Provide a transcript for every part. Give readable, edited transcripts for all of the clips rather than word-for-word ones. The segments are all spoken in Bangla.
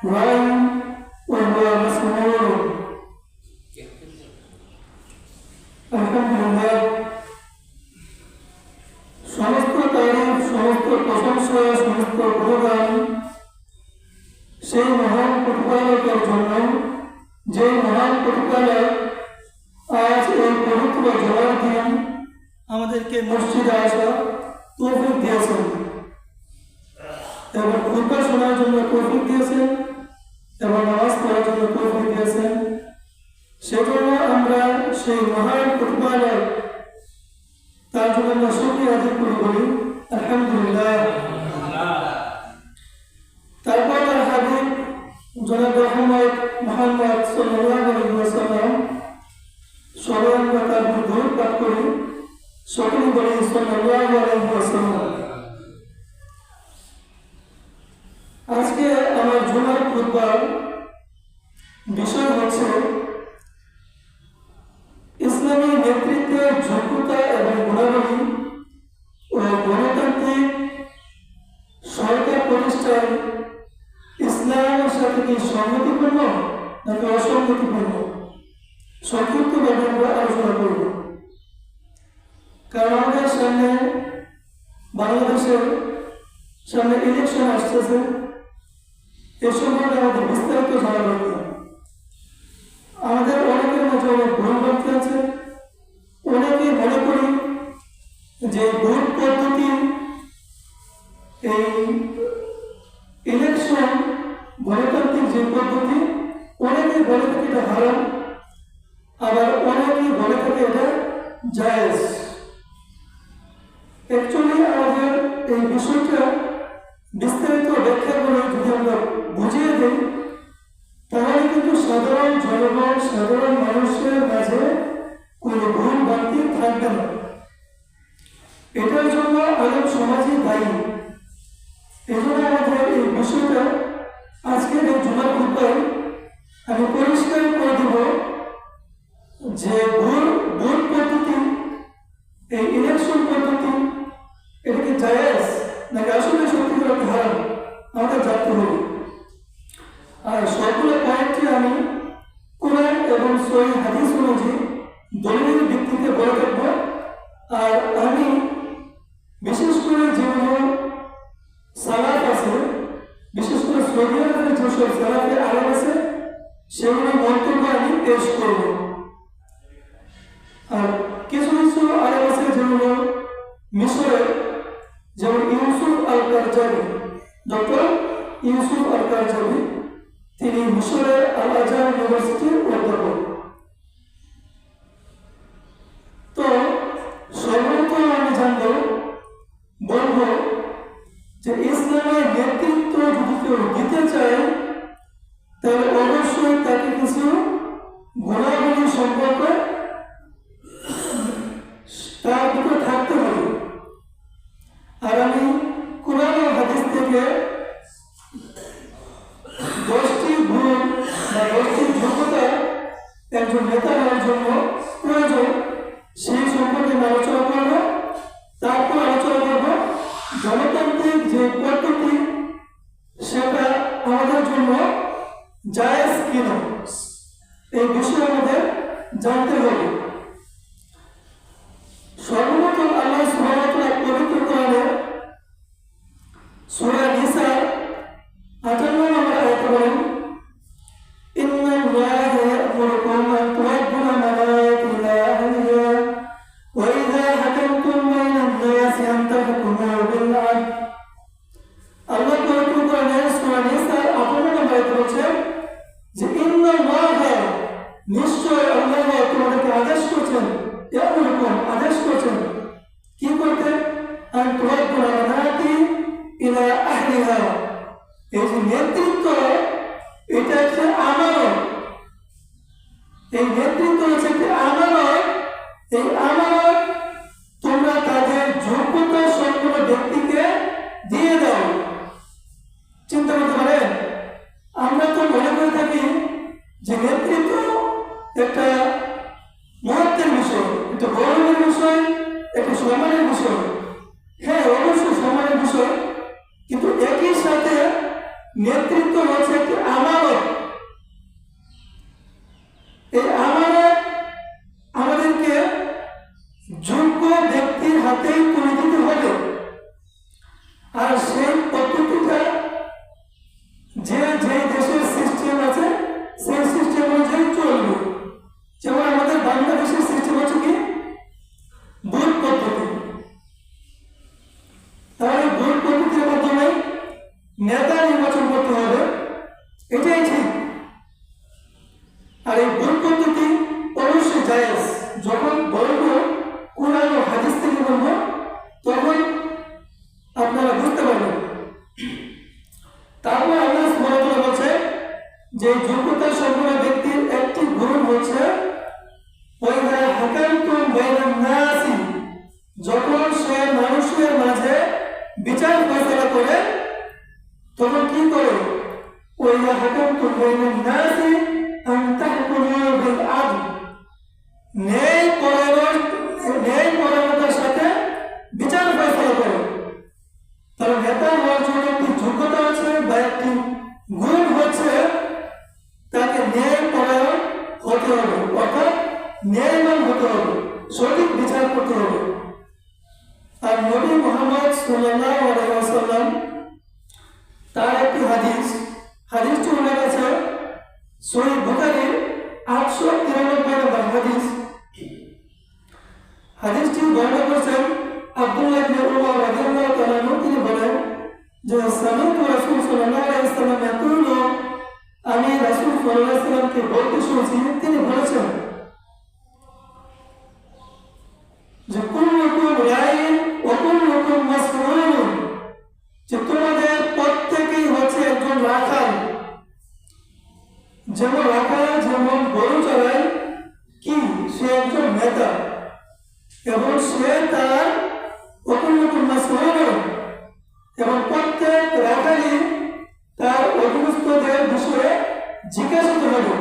راع وهو مسؤول আলহামদুলিল্লাহ সমস্ত তারিফ সমস্ত প্রশংসা সমস্ত গুণগান সেই মহান প্রতিপালকের জন্য যে মহান প্রতিপালক আজ এই পবিত্র জমার দিন আমাদেরকে মসজিদে আসা তৌফিক দিয়েছেন এবং খুতবা শোনার জন্য তৌফিক দিয়েছেন এবং নামাজ পড়ার জন্য তৌফিক দিয়েছেন। সেজন্য আমরা সেই মহান প্রতিপালক তার জন্য আমরা শুকরিয়া আদায় করি আলহামদুলিল্লাহ। তারপর তার হাবিব জনাব মুহাম্মদ সাল্লাল্লাহু আলাইহি ওয়াসাল্লাম সবাই আমরা তার দরুদ পাঠ করি, সকলে বলি সাল্লাল্লাহু আলাইহি ওয়াসাল্লাম। আজকে আমার জুমার খুতবার বিষয় হচ্ছে ইসলামী নেতৃত্বের যোগ্যতা এবং গুণাবলী ও গণতান্ত্রিক সরকার প্রতিষ্ঠায় ইসলামের সাথে কি সংগতিপূর্ণ নাকি অসংগতিপূর্ণ, সংক্ষিপ্তভাবে আমরা আলোচনা করব। কারণ আমাদের সামনে বাংলাদেশের সামনে ইলেকশন আসতেছে, এ সম্পর্কে আমাদের বিস্তারিত জানা দরকার। আমাদের অনেকের মধ্যে অনেক ভুলভ্রান্তি আছে, অনেকেই মনে করি যে ভোট পদ্ধতি এই ইলেকশন গণতান্ত্রিক যে পদ্ধতি অনেকেই বলে থাকে এটা হারাম, আবার অনেকেই বলে থাকে এটা জায়েজ। অ্যাকচুয়ালি আমাদের এই বিষয়টা বিস্তারিত ব্যাখ্যা করে যদি আমরা বুঝিয়ে দিই তাহলে কিন্তু সাধারণ জনগণ সাধারণ মানুষের মাঝে কোনো ভুল ভ্রান্তি থাকবে না। এটার জন্য আলেম সমাজই দায়ী। এই জন্য আমাদের এই বিষয়টা আজকের এই জুমার খুতবায় আমি পরিষ্কার করে দেব যে ভোট পদ্ধতি এই ইলেকশন পদ্ধতি এটা কি জায়েজ নাকি আসলে সত্যিকার অর্থে হারাম আমাদের জানতে হবে। আর সবগুলো পয়েন্টটি আমি কোরআন এবং সহিহ হাদিস অনুযায়ী দলিলের ভিত্তিতে বলে থাকব। আর আমি বিশেষ করে যেগুলো সালাফ আছে, বিশেষ করে সৌদি আরবের যেসব সালাফের আলেম আছে সেগুলো মন্তব্য আমি পেশ করব। আর কিছু কিছু আলেম আছে যেগুলো মিশরে, যেমন ইউসুফ আল কারজাবি, ডক্টর ইউসুফ আল কারজাবি, তিনি মিশরের আল আজহার ইউনিভার্সিটির অধ্যাপক। তো সর্বপ্রথম আমি বলবো যে ইসলামের নেতৃত্ব যদি কেউ দিতে চায় তাহলে অবশ্যই তাকে কিছু গুণাবলী সম্পর্কে তার ভিতরে থাকতে হবে। আর আমি কোরআন ও হাদিস থেকে 10টি গুণ বা 10টি যোগ্যতা একজন নেতা হওয়ার জন্য প্রয়োজন সেই সম্পর্কে আলোচনা করব। তারপর আলোচনা করব গণতান্ত্রিক যে পদ্ধতি সেটা আমাদের জন্য জায়েজ কিনা, এই বিষয়ে আমাদের জানতে হবে। সর্বপ্রথম আল্লাহ সুবহানাহু ওয়া তাআলা পবিত্র কোরআনে সূরা নিসা 58 নম্বর আয়াতে বলেন, ইন্নাল্লাহা ইয়া'মুরুকুম আন তু'আদ্দুল আমানাতি ইলা আহলিহা ওয়া ইযা হাকামতুম বাইনান নাসি আন তাহকুমু বিল 'আদল। আল্লাহ পবিত্র কোরআনে সূরা নিসা 58 নম্বর আয়াতে বলেছেন যে ইন্নাল্লাহা, নিশ্চয় আল্লাহ তোমাদেরকে আদেশ নেতৃত্ব হচ্ছে একটি আমানত। এই আমানত আমাদেরকে যোগ্য ব্যক্তির হাতেই তুলে দিতে হবে। আর সেই পদ্ধতিটা যে যে দেশের সিস্টেম আছে সেই সিস্টেম অনুযায়ী চলবে। যেমন আমাদের বাংলাদেশের সিস্টেম হচ্ছে কি ভোট পদ্ধতি। তাহলে ভোট পদ্ধতির মাধ্যমে নেতা নির্বাচন করতে হবে, এটাই ঠিক। আর এই ভোট পদ্ধতি অবশ্যই জায়েজ। যখন বলবো কোরআন ও হাদিস থেকে বলবো তখন আপনারা বুঝতে পারবেন। তারপর আল্লাহ সুবহানাহু ওয়া তাআলা বলছে যে যোগ্যতা সম্পন্ন ব্যক্তির একটি গুণ হচ্ছে ওয়াইদা হাকামতুম বাইনান নাসি, যখন সে মানুষের মাঝে বিচার ফয়সালা করে তখন কি করে? ওয়াইদা হাকামতুম বাইনান নাসি আন তাহকুমু বিল আদল, ন্যায় পরায়ণতার সাথে বিচার ফয়সালা করে। তার নেতা হওয়ার জন্য একটি যোগ্যতা আছে বা একটি গুণ হচ্ছে তাকে ন্যায় পরায়ণ হতে হবে, অর্থাৎ ন্যায়বান হতে হবে, সঠিক বিচার করতে হবে। আর নবী মুহাম্মদ সাল্লাল্লাহু আলাইহি ওয়াসাল্লাম তার একটি হাদিসটি উল্লেখ আছে সহিহ বুখারীর 893 নম্বর হাদিস। হাদিসটি বর্ণনা করেছেন আব্দুল্লাহ ইবনে উমর রাদিয়াল্লাহু তাআলা আনহু। তিনি বলেন যে সামি'তু রাসূল সাল্লাল্লাহু আলাইহি ওয়াসাল্লাম ইয়াকুলু, আমি রাসূল সাল্লাল্লাহু আলাইহি ওয়াসাল্লামকে বলতে শুনেছি, তিনি বলেছেন যে কুল্লুকুম রাইন ওয়া কুল্লুকুম মাসউলুন, যে তোমাদের প্রত্যেকেই হচ্ছে একজন রাখাল। যেমন রাখাল যেমন গরু চড়ায়, কি সে একজন নেতা এবং সে তার ওকুল্লুকুম মাসউলুন, এবং প্রত্যেক রাখালই তার অধীনস্থদের বিষয়ে জিজ্ঞাসিত হবে।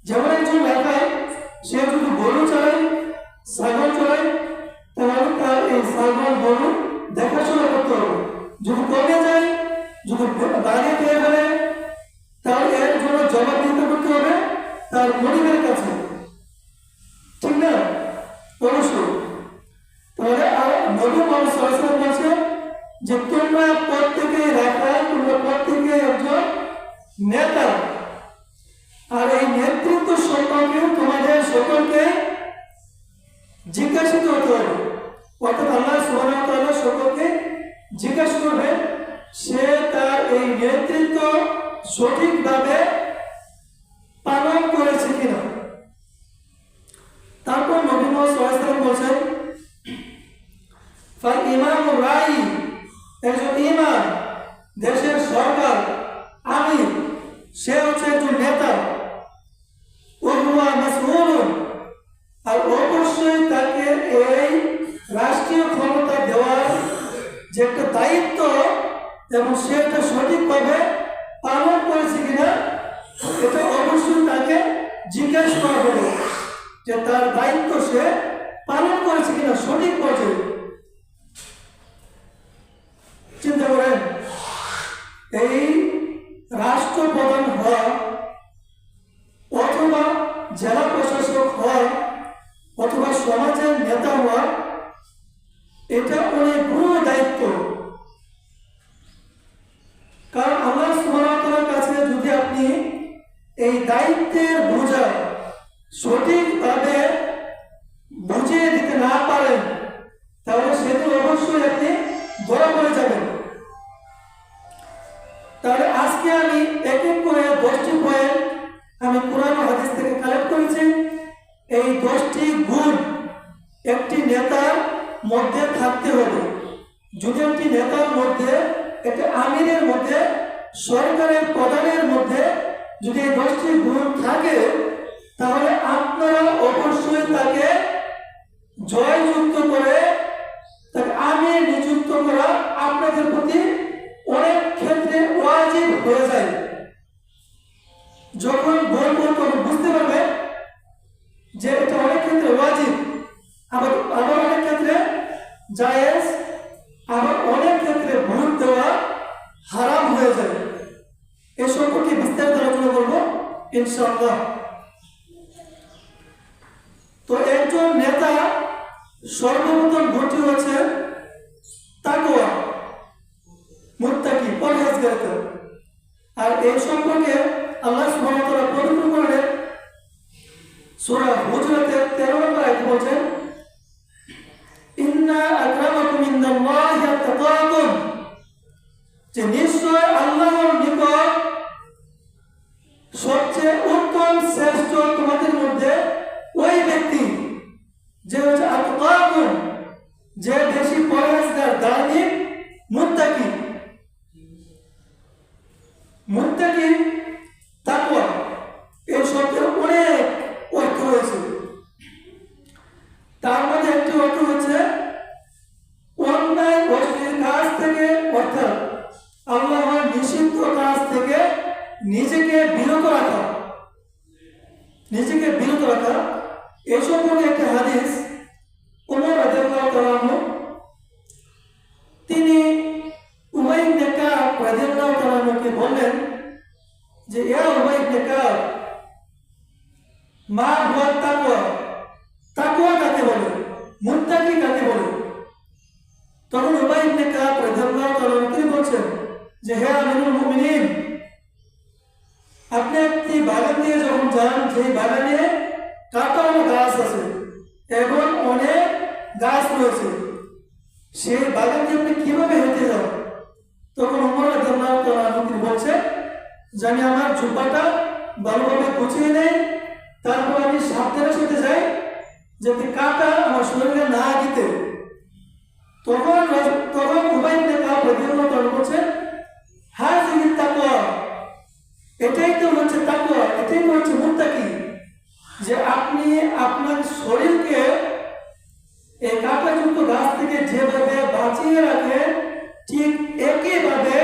যেমন একজন রাখাল সে যদি গরু চড়ায়, ছাগল চড়ায়, তাহলে তার এই ছাগল গরু দেখাশোনা করতে হবে। যদি কমে যায়, যদি দাঁড়িয়ে পেয়ে ফেলে, তাহলে এর জন্য জবাবদিহিতা করতে হবে তার পরিবারের কাছে, ঠিক না? অবশ্যই। তাহলে নবী মুহাম্মদ সাল্লাল্লাহু আলাইহি ওয়াসাল্লাম বলেছেন যে তোমরা প্রত্যেকে রাখাল, তোমরা প্রত্যেকে একজন নেতা। আর এই নেতৃত্ব সম্পর্কে তোমাদের সকলকে জিজ্ঞাসিত হতে হবে, অর্থাৎ আল্লাহ সুবহানাহু ওয়া তাআলা সকলকে জিজ্ঞাসা করবে সে তার এই নেতৃত্ব সঠিকভাবে পালন করেছে কিনা। তারপর নবী মুহাম্মদ সাল্লাল্লাহু আলাইহি ওয়াসাল্লাম বলেছেন ফাল ইমামুর রাই, একজন ইমাম, দেশের সরকার, আমির, সে হচ্ছে একজন নেতা। ওয়া হুয়া মাসউলুন, আর অবশ্যই তাকে এই রাষ্ট্রীয় ক্ষমতা দেওয়ার যে একটা দায়িত্ব এবং সে এটা সঠিকভাবে পালন করেছে কিনা এটা অবশ্যই তাকে জিজ্ঞাসা করা হবে যে তার দায়িত্ব সে পালন করেছে কিনা সঠিক পর্যায়ে। চিন্তা করেন, এই রাষ্ট্রপ্রধান হওয়া অথবা জেলা প্রশাসক হওয়া অথবা সমাজের নেতা হওয়া, এটা অনেক বড় দায়িত্ব। কারণ আল্লাহ সুবহানাহু ওয়া তাআলার কাছে যদি আপনি এই দায়িত্বের বোঝা সঠিকভাবে বুঝিয়ে দিতে না পারেন তাহলে সেদিন অবশ্যই আপনি ধরা পড়ে যাবেন। তাহলে আজকে আমি এক এক করে 10টি পয়েন্ট আমি কোরআন ও হাদিস থেকে কালেক্ট করেছি। এই 10টি গুণ একটি নেতার মধ্যে থাকতে হবে। যদি একটি নেতার মধ্যে, একটি আমিরের মধ্যে, সরকারের প্রধানের মধ্যে যদি এই 10টি গুণ থাকে তাহলে আপনারা অবশ্যই তাকে জয়যুক্ত করে তাকে আমির নিযুক্ত করা আপনাদের প্রতি অনেক ক্ষেত্রে ওয়াজিব হয়ে যায়। যখন বলবো তখন বুঝতে পারবে যে এটা অনেক ক্ষেত্রে ওয়াজিব, আবার অনেক ক্ষেত্রে জায়েজ, আবার অনেক ক্ষেত্রে ভোট দেওয়া হারাম হয়ে যায়। এ সম্পর্কে বিস্তারিত আলোচনা করবো ইনশাআল্লাহ। তো একজন নেতা সর্বপ্রথম গুণটি হচ্ছে তাকওয়া, মুত্তাকি, পরহেজগারিতা। আর এই সম্পর্কে আল্লাহ সুবহানাহু ওয়া তাআলা পবিত্র কোরআনে সূরা হুজরাতের 13 নম্বর আয়াতে বলেন, ইন্না আকরামাকুম ইনদাল্লাহি আত-তাকাকুম, যে নিশ্চয় আল্লাহর নিকট সবচেয়ে উত্তম শ্রেষ্ঠ তোমাদের মধ্যে ওই ব্যক্তি যে হচ্ছে আত-তাকুম, যে বেশি পরহেজগার, ধার্মিক, মুত্তাকি। মুত্তাকি, তাকওয়া, এই শব্দের অনেক অর্থ রয়েছে। তার মধ্যে একটি অর্থ হচ্ছে অন্যায় অশ্লীল কাজ থেকে, অর্থাৎ আল্লাহর নিষিদ্ধ কাজ থেকে নিজেকে বিরত রাখা, নিজেকে বিরত রাখা। এই সম্পর্কে একটা হাদিস ওমর রাদিয়াল্লাহু তাআলা আনহু, তিনি উবাই ইবনে কাব রাদিয়াল্লাহু তাআলা আনহুকে বললেন যে ইয়া উবাই ইবনে কাব, মা হুয়া তাকওয়া, তাকওয়া কাকে বলে, মুত্তাকি কাকে বলে? তখন উবাই ইবনে কাব রাদিয়াল্লাহু তাআলা তিনি বলছেন যে হে আমিরুল মুমিনিন, আপনি একটি বাগান দিয়ে যখন যান, যে বাগানে কাঁটানো গাছ আছে এবং অনেক গাছ রয়েছে, সেই বাগান দিয়ে আপনি কিভাবে হেঁটে যান? তখন ওমর রাদিয়াল্লাহু তাআলা আনহু তিনি বলছেন যে আমি আমার জুব্বাটা ভালোভাবে গুছিয়ে নেই, তারপর আমি সাবধানে সাথে যাই যাতে কাঁটা আমার শরীরে না দিতে। তখন উবাই ইবনে কাব রাদিয়াল্লাহু তাআলা বলছেন, হাযিহি তাকওয়া, এটাই তো হচ্ছে তাকওয়া, এটাই তো হচ্ছে মুত্তাকি, যে আপনি আপনার শরীরকে এই কাঁটাযুক্ত গাছ থেকে যেভাবে বাঁচিয়ে রাখেন, ঠিক একইভাবে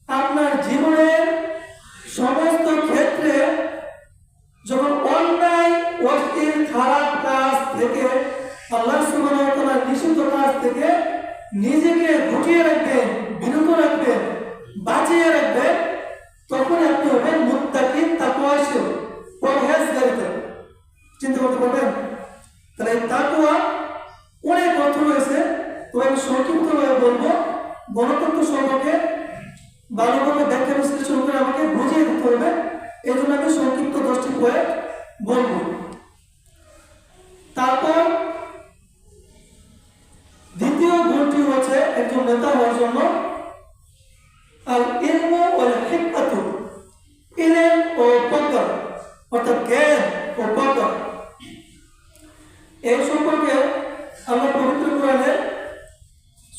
আপনার জীবনের সমস্ত ক্ষেত্রে যখন অন্যায়, অশ্লীল, খারাপ কাজ থেকে, আল্লাহ সুবহানাহু ওয়া তাআলার নিষিদ্ধ কাজ থেকে নিজেকে গুটিয়ে রাখবেন, বিরত রাখবেন, বাঁচিয়ে রাখবেন, তখন আপনি হবেন মুত্তাকি, তাকওয়াশীল, পরহেজগারিতা। চিন্তা করতে পারবেন? তাহলে তাকওয়া অনেক অর্থ রয়েছে, তো আমি সংক্ষিপ্তভাবে বলবো। গণতন্ত্র সম্পর্কে ভালোভাবে ব্যাখ্যা বিশ্লেষণ করে আমাকে বুঝিয়ে দিতে হবে, এই জন্য আমি সংক্ষিপ্ত 10টি পয়েন্ট বলবো। তারপর দ্বিতীয় গুণটি হচ্ছে একজন নেতা হওয়ার জন্য আল ইলমু ওয়াল হিকমাতু, ইলম ও প্রজ্ঞা, অর্থাৎ জ্ঞান ও প্রজ্ঞা। এই সম্পর্কে আমরা পবিত্র কোরআনে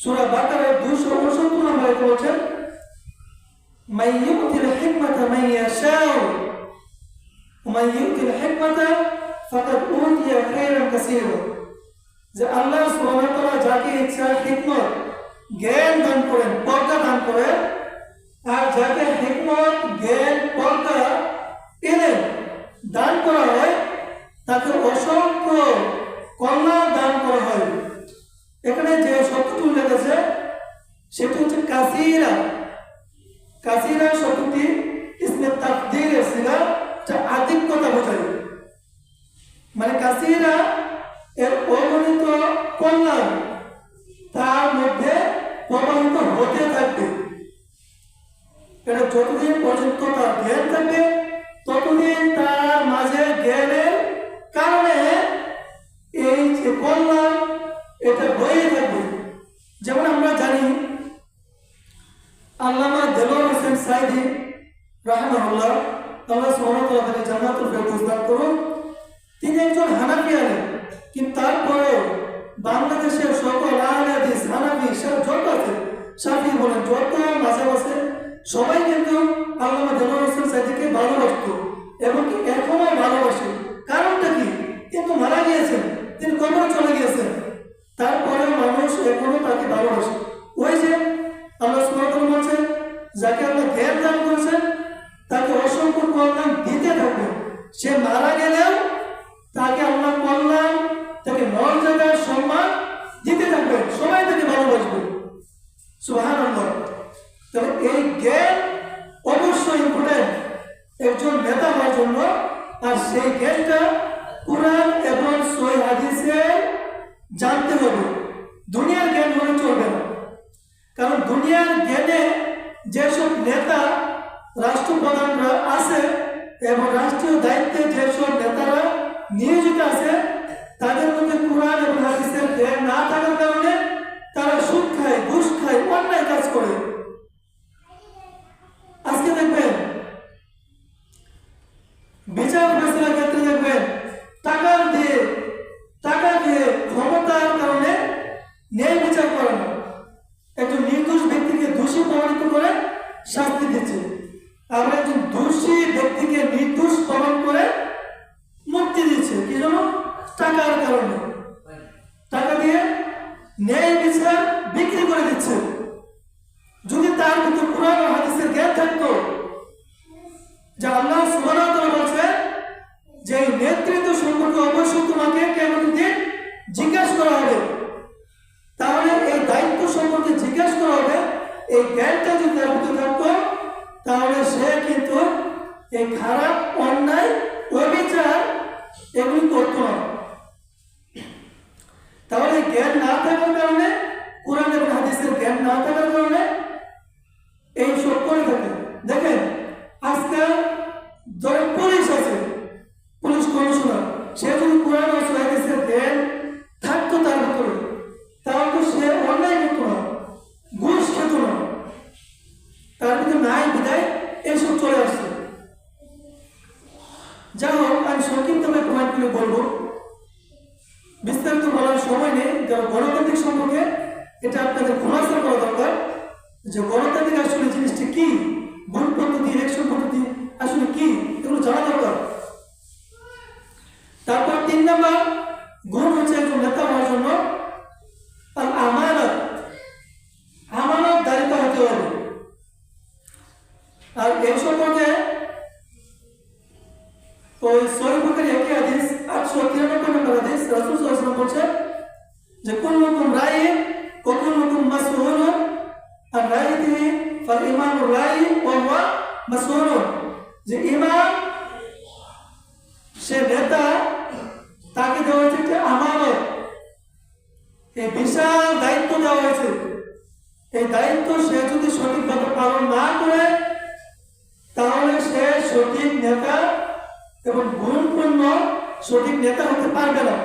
সূরা বাকারার 269 নম্বর আয়াতে বলেছেন, মান ইউতিল হিকমাতা মান ইয়াশাউ ওয়া মান ইউতিল হিকমাতা ফাকাদ উতিয়া খায়রান কাসীরা, যে আল্লাহ সুবহানাহু ওয়া তাআলা যাকে ইচ্ছা হিকমত, জ্ঞান দান করেন, প্রজ্ঞা দান করেন, আর যাকে হিকমত, জ্ঞান, প্রজ্ঞা, ইলম দান করা হয় তাকে অসংখ্য কল্যাণ দান করা হয়। এখানে যে শব্দটি উল্লেখ আছে সেটি হচ্ছে কাসীরা। কাসীরা শব্দটি ইসমে তাফদীলের সিগা, যা আধিক্যতা বোঝায়। মানে কাসীরা এর অগণিত কল্যাণ তার মধ্যে প্রবাহিত হতে থাকবে। এটা যতদিন পর্যন্ত তার জ্ঞান থাকবে, ততদিন তার মাঝে জ্ঞানের কারণে এই যে কল্যাণ এটা বয়ে থাকবে। যেমন আমরা জানি আল্লামা দেলোয়ার হোসেন সাইদি রাহিমাহুল্লাহ, আল্লাহ সুবহানাহু ওয়া তাআলা তাকে জান্নাতুল ফেরদৌস দান করুন, তিনি একজন হানাফি আলেম, কিন্তু তারপরেও বাংলাদেশের সকল আহলে হাদিস, হানাফি, যত আছে, শাফি বলেন, যত মাঝে মাঝে সবাই কিন্তু আল্লামা দেলোয়ার হোসেন সাইদিকে ভালোবাসত এবং কি এখনো ভালোবাসে। কারণটা কি? কিন্তু মারা গিয়েছেন, তিনি কবরে চলে গিয়েছেন, তারপরে মানুষ এখনো তাকে ভালোবাসে। ওই যে আল্লাহ সুবহানাহু ওয়া তাআলা বলছেন, যাকে আল্লাহ জ্ঞান দান করেছেন তাকে অসংখ্য কল্যাণ দিতে থাকবে। সে মারা গেলেও তাকে আল্লাহ কল্যাণ, তাকে মর্যাদা, সম্মান দিতে থাকবে, সবাই তাকে ভালোবাসবে। সুবহানাল্লাহ। তাহলে এই জ্ঞান অবশ্যই একজন নেতা হওয়ার জন্য, আর সেই জ্ঞানটা কোরআন এবং সহিহ হাদিসে জানতে হবে। দুনিয়ার জ্ঞান হলে চলবে না। কারণ দুনিয়ার জ্ঞানে যেসব নেতা রাষ্ট্রপ্রধানরা আছে এবং রাষ্ট্রীয় দায়িত্বে যেসব নেতারা নিয়োজিত আছে, তাদের মধ্যে কোরআন এবং হাদিসের জ্ঞান না থাকার কারণে তারা সুদ খায়, ঘুষ খায়, অন্যায় কাজ করে। আজকে দেখবেন বিচার ফয়সালার ক্ষেত্রে দেখবেন টাকা দিয়ে ক্ষমতার কারণে ন্যায় বিচার করানো, একজন নির্দোষ ব্যক্তিকে দোষী প্রমাণিত করে শাস্তি দিচ্ছে, আবার একজন দোষী ব্যক্তিকে নির্দোষ প্রমাণ করে মুক্তি দিচ্ছে। কি জন্য? টাকার কারণে। টাকা দিয়ে ন্যায় বিচার বিক্রি করে দিচ্ছে। যদি তার ভিতর কোরআন ও হাদিসের জ্ঞান থাকতো, যা আল্লাহ সুবহানাহু ওয়া তাআলা বলেছেন যে এই নেতৃত্ব সম্পর্কে অবশ্যই তোমাকে কিয়ামতের দিন জিজ্ঞাসা করা হবে, তাহলে এই দায়িত্ব সম্পর্কে জিজ্ঞাসা করা হবে, এই জ্ঞানটা যদি তার ভিতরে থাকতো, তাহলে সে কিন্তু এই খারাপ, অন্যায়, অবিচার এগুলি করতো না। তাহলে জ্ঞান না থাকার কারণে, কোরআন এবং হাদিসের জ্ঞান না থাকার কারণে এই সব করে থাকে। দেখেন আজকাল ধরেন পুলিশ আছে, পুলিশ কমিশনার, সে যদি কোরআন ও হাদিসের জ্ঞান থাকতো তার ভিতরে, তাহলে তো সে অন্যায় করতো না, ঘুষ খেত না। তার ভিতরে নাই বিদায় এসব চলে আসছে। যাই হোক, আমি সংক্ষিপ্তভাবে পয়েন্টগুলো বলবো, বিস্তারিত বলার সময় নেই। যারা গণতান্ত্রিক সম্পর্কে এটা আপনাদের খোলাসা করা দরকার যে গণতান্ত্রিক আসলে জিনিসটা কি, ভোট পদ্ধতি, ইলেকশন পদ্ধতি আসলে কি, এগুলো জানা দরকার। তারপর 3 নম্বর গুণ হচ্ছে একজন নেতা হওয়ার জন্য আমানতদারিতা হতে হবে। আর এই সম্পর্কে ওই সহিহ বুখারী একই হাদিস 893 নম্বর হাদিস, রাসূল সাল্লাল্লাহু আলাইহি ওয়াসাল্লাম বলেছেন যে কুল্লুকুম রাইন ওয়া কুল্লুকুম মাসউলুন আন রাইয়িহি ফাল ইমামু রাই ওয়া হুয়া মাসউলুন। যে ইমাম, সে নেতা, তাকে দেওয়া হয়েছে একটা আমানত, এই বিশাল দায়িত্ব দেওয়া হয়েছে। এই দায়িত্ব সে যদি সঠিকভাবে পালন না করে, তাহলে সে সঠিক নেতা এবং গুণপূর্ণ সঠিক নেতা হতে পারবে না।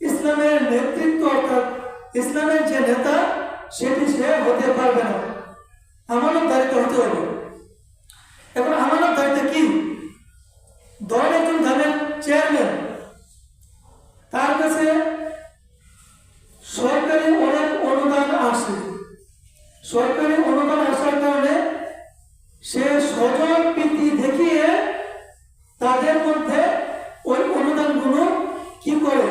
ইসলামের নেতৃত্ব অর্থাৎ ইসলামের যে নেতা, সেটি সে হতে পারবে না। আমানতদারিতা হতে হবে। এখন আমানতদারিতা কি? ধরেন একজন গ্রামের চেয়ারম্যান, তার কাছে সরকারি অনেক অনুদান আসে। সরকারি অনুদান আসার কারণে সে স্বজন প্রীতি দেখিয়ে তাদের মধ্যে ওই অনুদানগুলো কি করে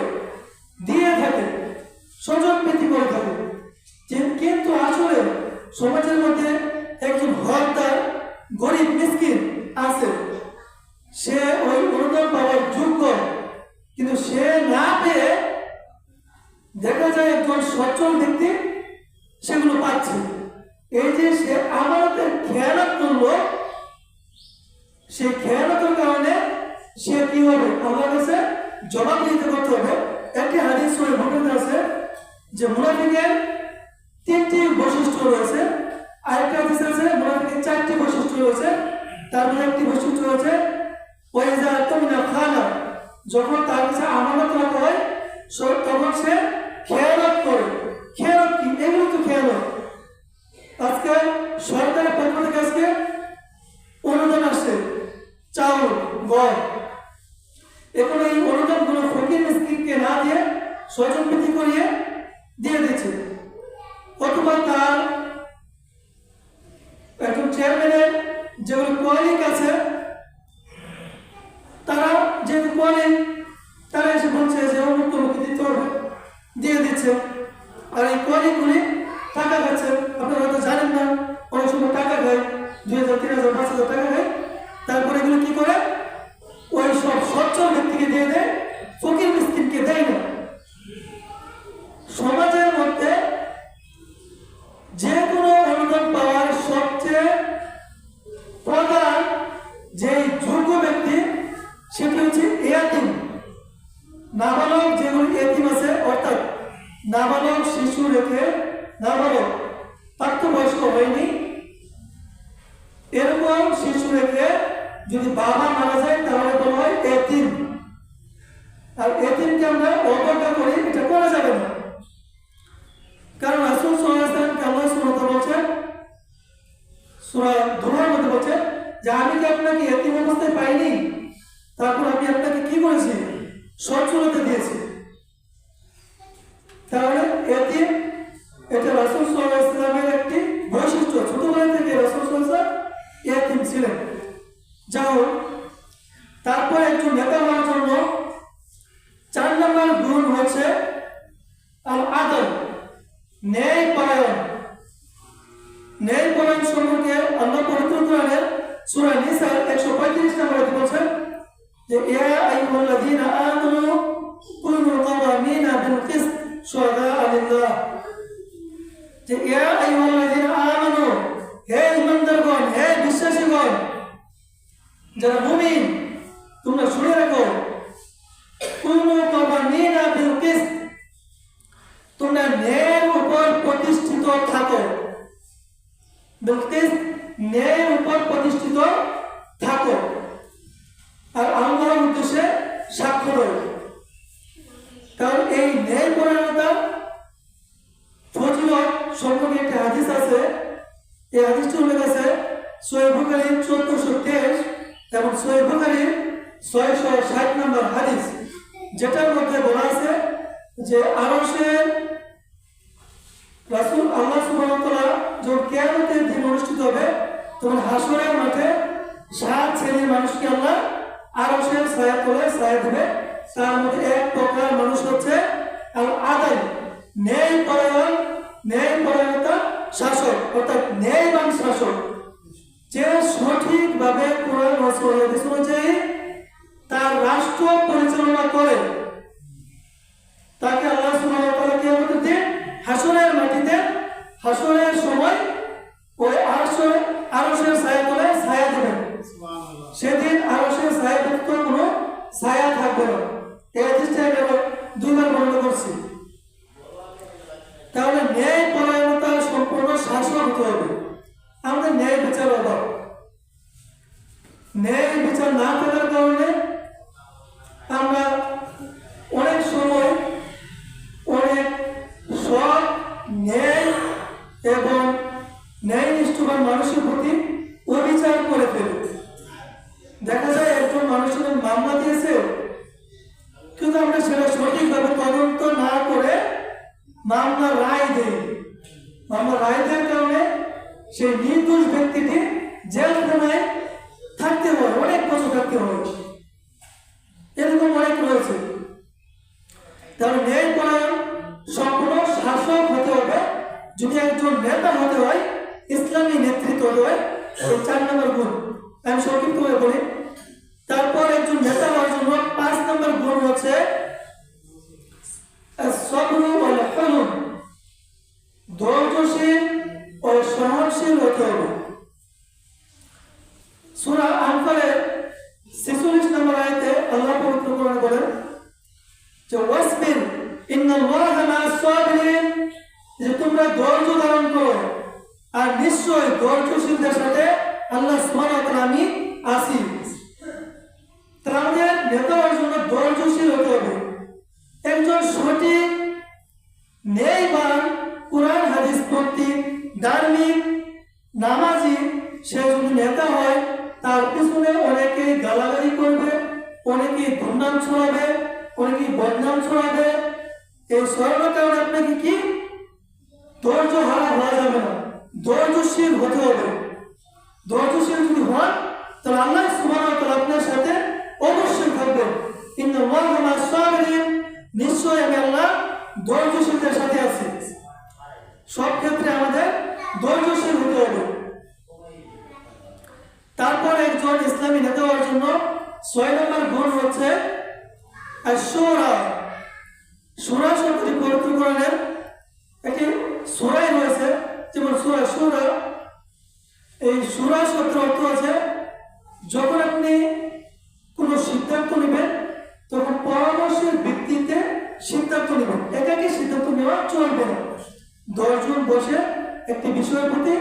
দিয়ে থাকে, স্বজন প্রীতি করে থাকে। কিন্তু আসলে সমাজের মধ্যে একজন হকদার, গরিব, মিসকিন আছে, সে ওই অনুদান পাওয়ার যোগ্য, কিন্তু সে না পেয়ে দেখা যায় একজন সচ্ছল ব্যক্তি সেগুলো পাচ্ছে। এই যে সে আমানতের খেয়ানত করলো, সেই খেয়ানতের কারণে সে কি হবে? আল্লাহর কাছে জবাবদিহিতা করতে হবে। একটি হাদিস সহিহ বুখারীতে আছে যে মুনাফিকের 3টি বৈশিষ্ট্য রয়েছে, আরেকটা হাদিস আছে মুনাফিকের 4টি বৈশিষ্ট্য রয়েছে। তার মধ্যে একটি বৈশিষ্ট্য রয়েছে ওয়াইজা আতামিনা খানা, যখন তার কাছে আমানত রাখা হয় তখন সে খেয়ানত করে। খেয়ানত কি? এগুলো তো খেয়ানত। আজকে সরকারের পক্ষ থেকে আজকে অনুদান আসছে, চাউল, গম, এখন এই অনুদানগুলো ফকির মিসকিনকে না দিয়ে স্বজন প্রীতি করিয়ে দিয়ে দিচ্ছে। অথবা তার একজন চেয়ারম্যানের যেগুলো কোয়ালিক আছে, তারা যেহেতু কোয়ালিক, তারা এসে বলছে যে অমুক তমুক দিতে হবে, দিয়ে দিচ্ছে। আর এই কোয়ালিকগুলি টাকা খাচ্ছে। আপনারা হয়তো জানেন না, অনেক সময় টাকা খায়, 2000, 3000, 5000 টাকা খায়। তারপরে এগুলো কি করে? নাবালক যেগুলি এতিম আছে, অর্থাৎ নাবালক শিশু রেখে, নাবালক প্রাপ্তবয়স্ক হয়নি এরকম শিশু রেখে যদি বাবা মারা যায় তাহলে বলা হয় এতিম। আর এতিমকে আমরা অবজ্ঞা করি, এটা করা যাবে না। কারণ রাসূল সাল্লাল্লাহু আলাইহি ওয়াসাল্লাম আল্লাহ সুবহানাহু ওয়া তাআলা বলেছেন সূরা দুহার মধ্যে বলেছেন যে আমি কি আপনাকে এতিম অবস্থায় পাইনি, তারপর আমি আপনাকে কি করেছি, সচ্ছলতা দিয়েছি। তাহলে এতিম এটা রাসূল সাল্লাল্লাহু আলাইহি ওয়াসাল্লামের একটি বৈশিষ্ট্য, ছোটবেলা থেকে রাসূল সাল্লাল্লাহু আলাইহি ওয়াসাল্লাম এতিম ছিলেন। যাও, তারপর একজন নেতা হওয়ার জন্য 4 নম্বর গুণ হচ্ছে আল আদল, ন্যায় পরায়ণ। ন্যায় পরায়ণ সম্পর্কে আল্লাহ পবিত্র কোরআনের সূরা নিসা 135 নম্বর আয়াতে বলেছেন যে ইয়া আইয়ুহাল্লাযীনা আমানু কুনু কাওয়ামিনা বিল কিসত শুহাদা'a লিল্লাহ, যে ইয়া আইয়ুহাল্লাযীনা আমানু, হে ঈমানদারগণ, হে বিশ্বাসীগণ, যারা মুমিন তোমরা শুনে রাখো, কুনু কাওয়ামিনা বিল কিসত, তোমরা ন্যায়ের উপর প্রতিষ্ঠিত থাকো। বিল কিসত, ন্যায়ের উপর প্রতিষ্ঠিত থাকো, আর আল্লাহর উদ্দেশ্যে সাক্ষ্য দাও। কারণ এই ন্যায় পরায়ণতা ফজিলত সম্পর্কে একটা হাদিস আছে, এই হাদিসটি উল্লেখ আছে সহিহ বুখারী 1423 এবং সহিহ বুখারী 660 নম্বর হাদিস, যেটার মধ্যে বলা আছে যে আরশের রাসূল আল্লাহ সুবহানাহু ওয়া তাআলা যখন কিয়ামতের দিন অনুষ্ঠিত হবে তখন হাসরের মাঠে 7 শ্রেণীর মানুষকে আল্লাহ আরশের ছায়া তলে ছায়া দেবে। তার মধ্যে এক প্রকার মানুষ হচ্ছে আল আদল, ন্যায় পরায়ণ, ন্যায় পরায়ণতা শাসক, অর্থাৎ ন্যায়বান শাসক, যে সঠিকভাবে কোরআন ও হাদিস অনুযায়ী তার রাষ্ট্র পরিচালনা করে। তাকে আল্লাহ সুবহানাহু ওয়া তাআলা কিয়ামতের দিন হাসরের মাটিতে, হাসরের সময় ওই আরশের ছায়া তলে ছায়া দেবেন। সেদিন আরশের ছায়া ব্যতীত কোনো ছায়া থাকবে না। এই হাদিসটা আমি 2 বার বর্ণনা করছি। তাহলে ন্যায় পরায়ণতা সম্পূর্ণ শাসক হতে হবে। আমাদের ন্যায় বিচার অভাব, ন্যায় বিচার না থাকার কারণে আমরা অনেক সময় অনেক সৎ, ন্যায় এবং ন্যায়নিষ্ঠবান মানুষের প্রতি অবিচার করে ফেলে। দেখা যায় একজন মানুষের মামলা দিয়েছে, কিন্তু আমরা সেটা সঠিকভাবে তদন্ত না করে মামলা রায় দেই। মামলা রায় দেওয়ার কারণে সেই নির্দোষ ব্যক্তিটি জেলখানায় থাকতে হয়, অনেক বছর থাকতে হয়। এরকম অনেক রয়েছে। তাহলে ন্যায় পরায়ণ সম্পূর্ণ শাসক হতে হবে। যদি একজন নেতা হতে হয়, ইসলামী নেতৃত্ব হতে হয়, 4 নম্বর গুণ আমি সংক্ষিপ্তভাবে বলি। তারপর একজন নেতা হওয়ার জন্য 5 নম্বর গুণ হচ্ছে সবর ওয়াল হলম, ধৈর্যশীল ও সহনশীল হতে হবে। সূরা আনফালের 46 নম্বর আয়াতে আল্লাহ পবিত্র কোরআনে বলেন যে ওয়াসবির ইন্নাল্লাহা মা'আস সাবিরিন, যে তোমরা ধৈর্য ধারণ করো, আর নিশ্চয় ধৈর্যশীলদের সাথে আল্লাহ সুবহানাহু ওয়া তাআলা আমি আছি। তার আমাদের নেতা হওয়ার জন্য ধৈর্যশীল হতে হবে। একজন সঠিক, ন্যায়বান, কোরআন হাদিস পন্থী, ধার্মিক, নামাজি সে যদি নেতা হয়, তার পিছনে অনেকেই গালাগালি করবে, অনেকেই দুর্নাম ছড়াবে, অনেকেই বদনাম ছড়াবে। এই ছড়ানোর কারণে আপনাকে কি ধৈর্য হারা হওয়া যাবে না, ধৈর্যশীল হতে হবে। ধৈর্যশীল যদি হন তাহলে আল্লাহ সুবহানাহু ওয়া তাআলা আপনার সাথে অবশ্যই থাকবেন। ইন্নাল্লাহা মা'আস সাবিরিন, নিশ্চয় আমি আল্লাহ ধৈর্যশীলদের সাথে আছি। সব ক্ষেত্রে আমাদের ধৈর্যশীল হতে হবে। তারপর একজন ইসলামী নেতা হওয়ার জন্য 6 নম্বর গুণ হচ্ছে আশ-শুরা। সূরা শব্দটি পবিত্র কোরআনের একটি সূরাই রয়েছে, যেমন সূরা শুরা। এই সূরা শব্দের অর্থ আছে যখন আপনি কোনো সিদ্ধান্ত নেবেন তখন পরামর্শের ভিত্তিতে চলবে না। 10 জন বসে একটি বিষয়ের প্রতি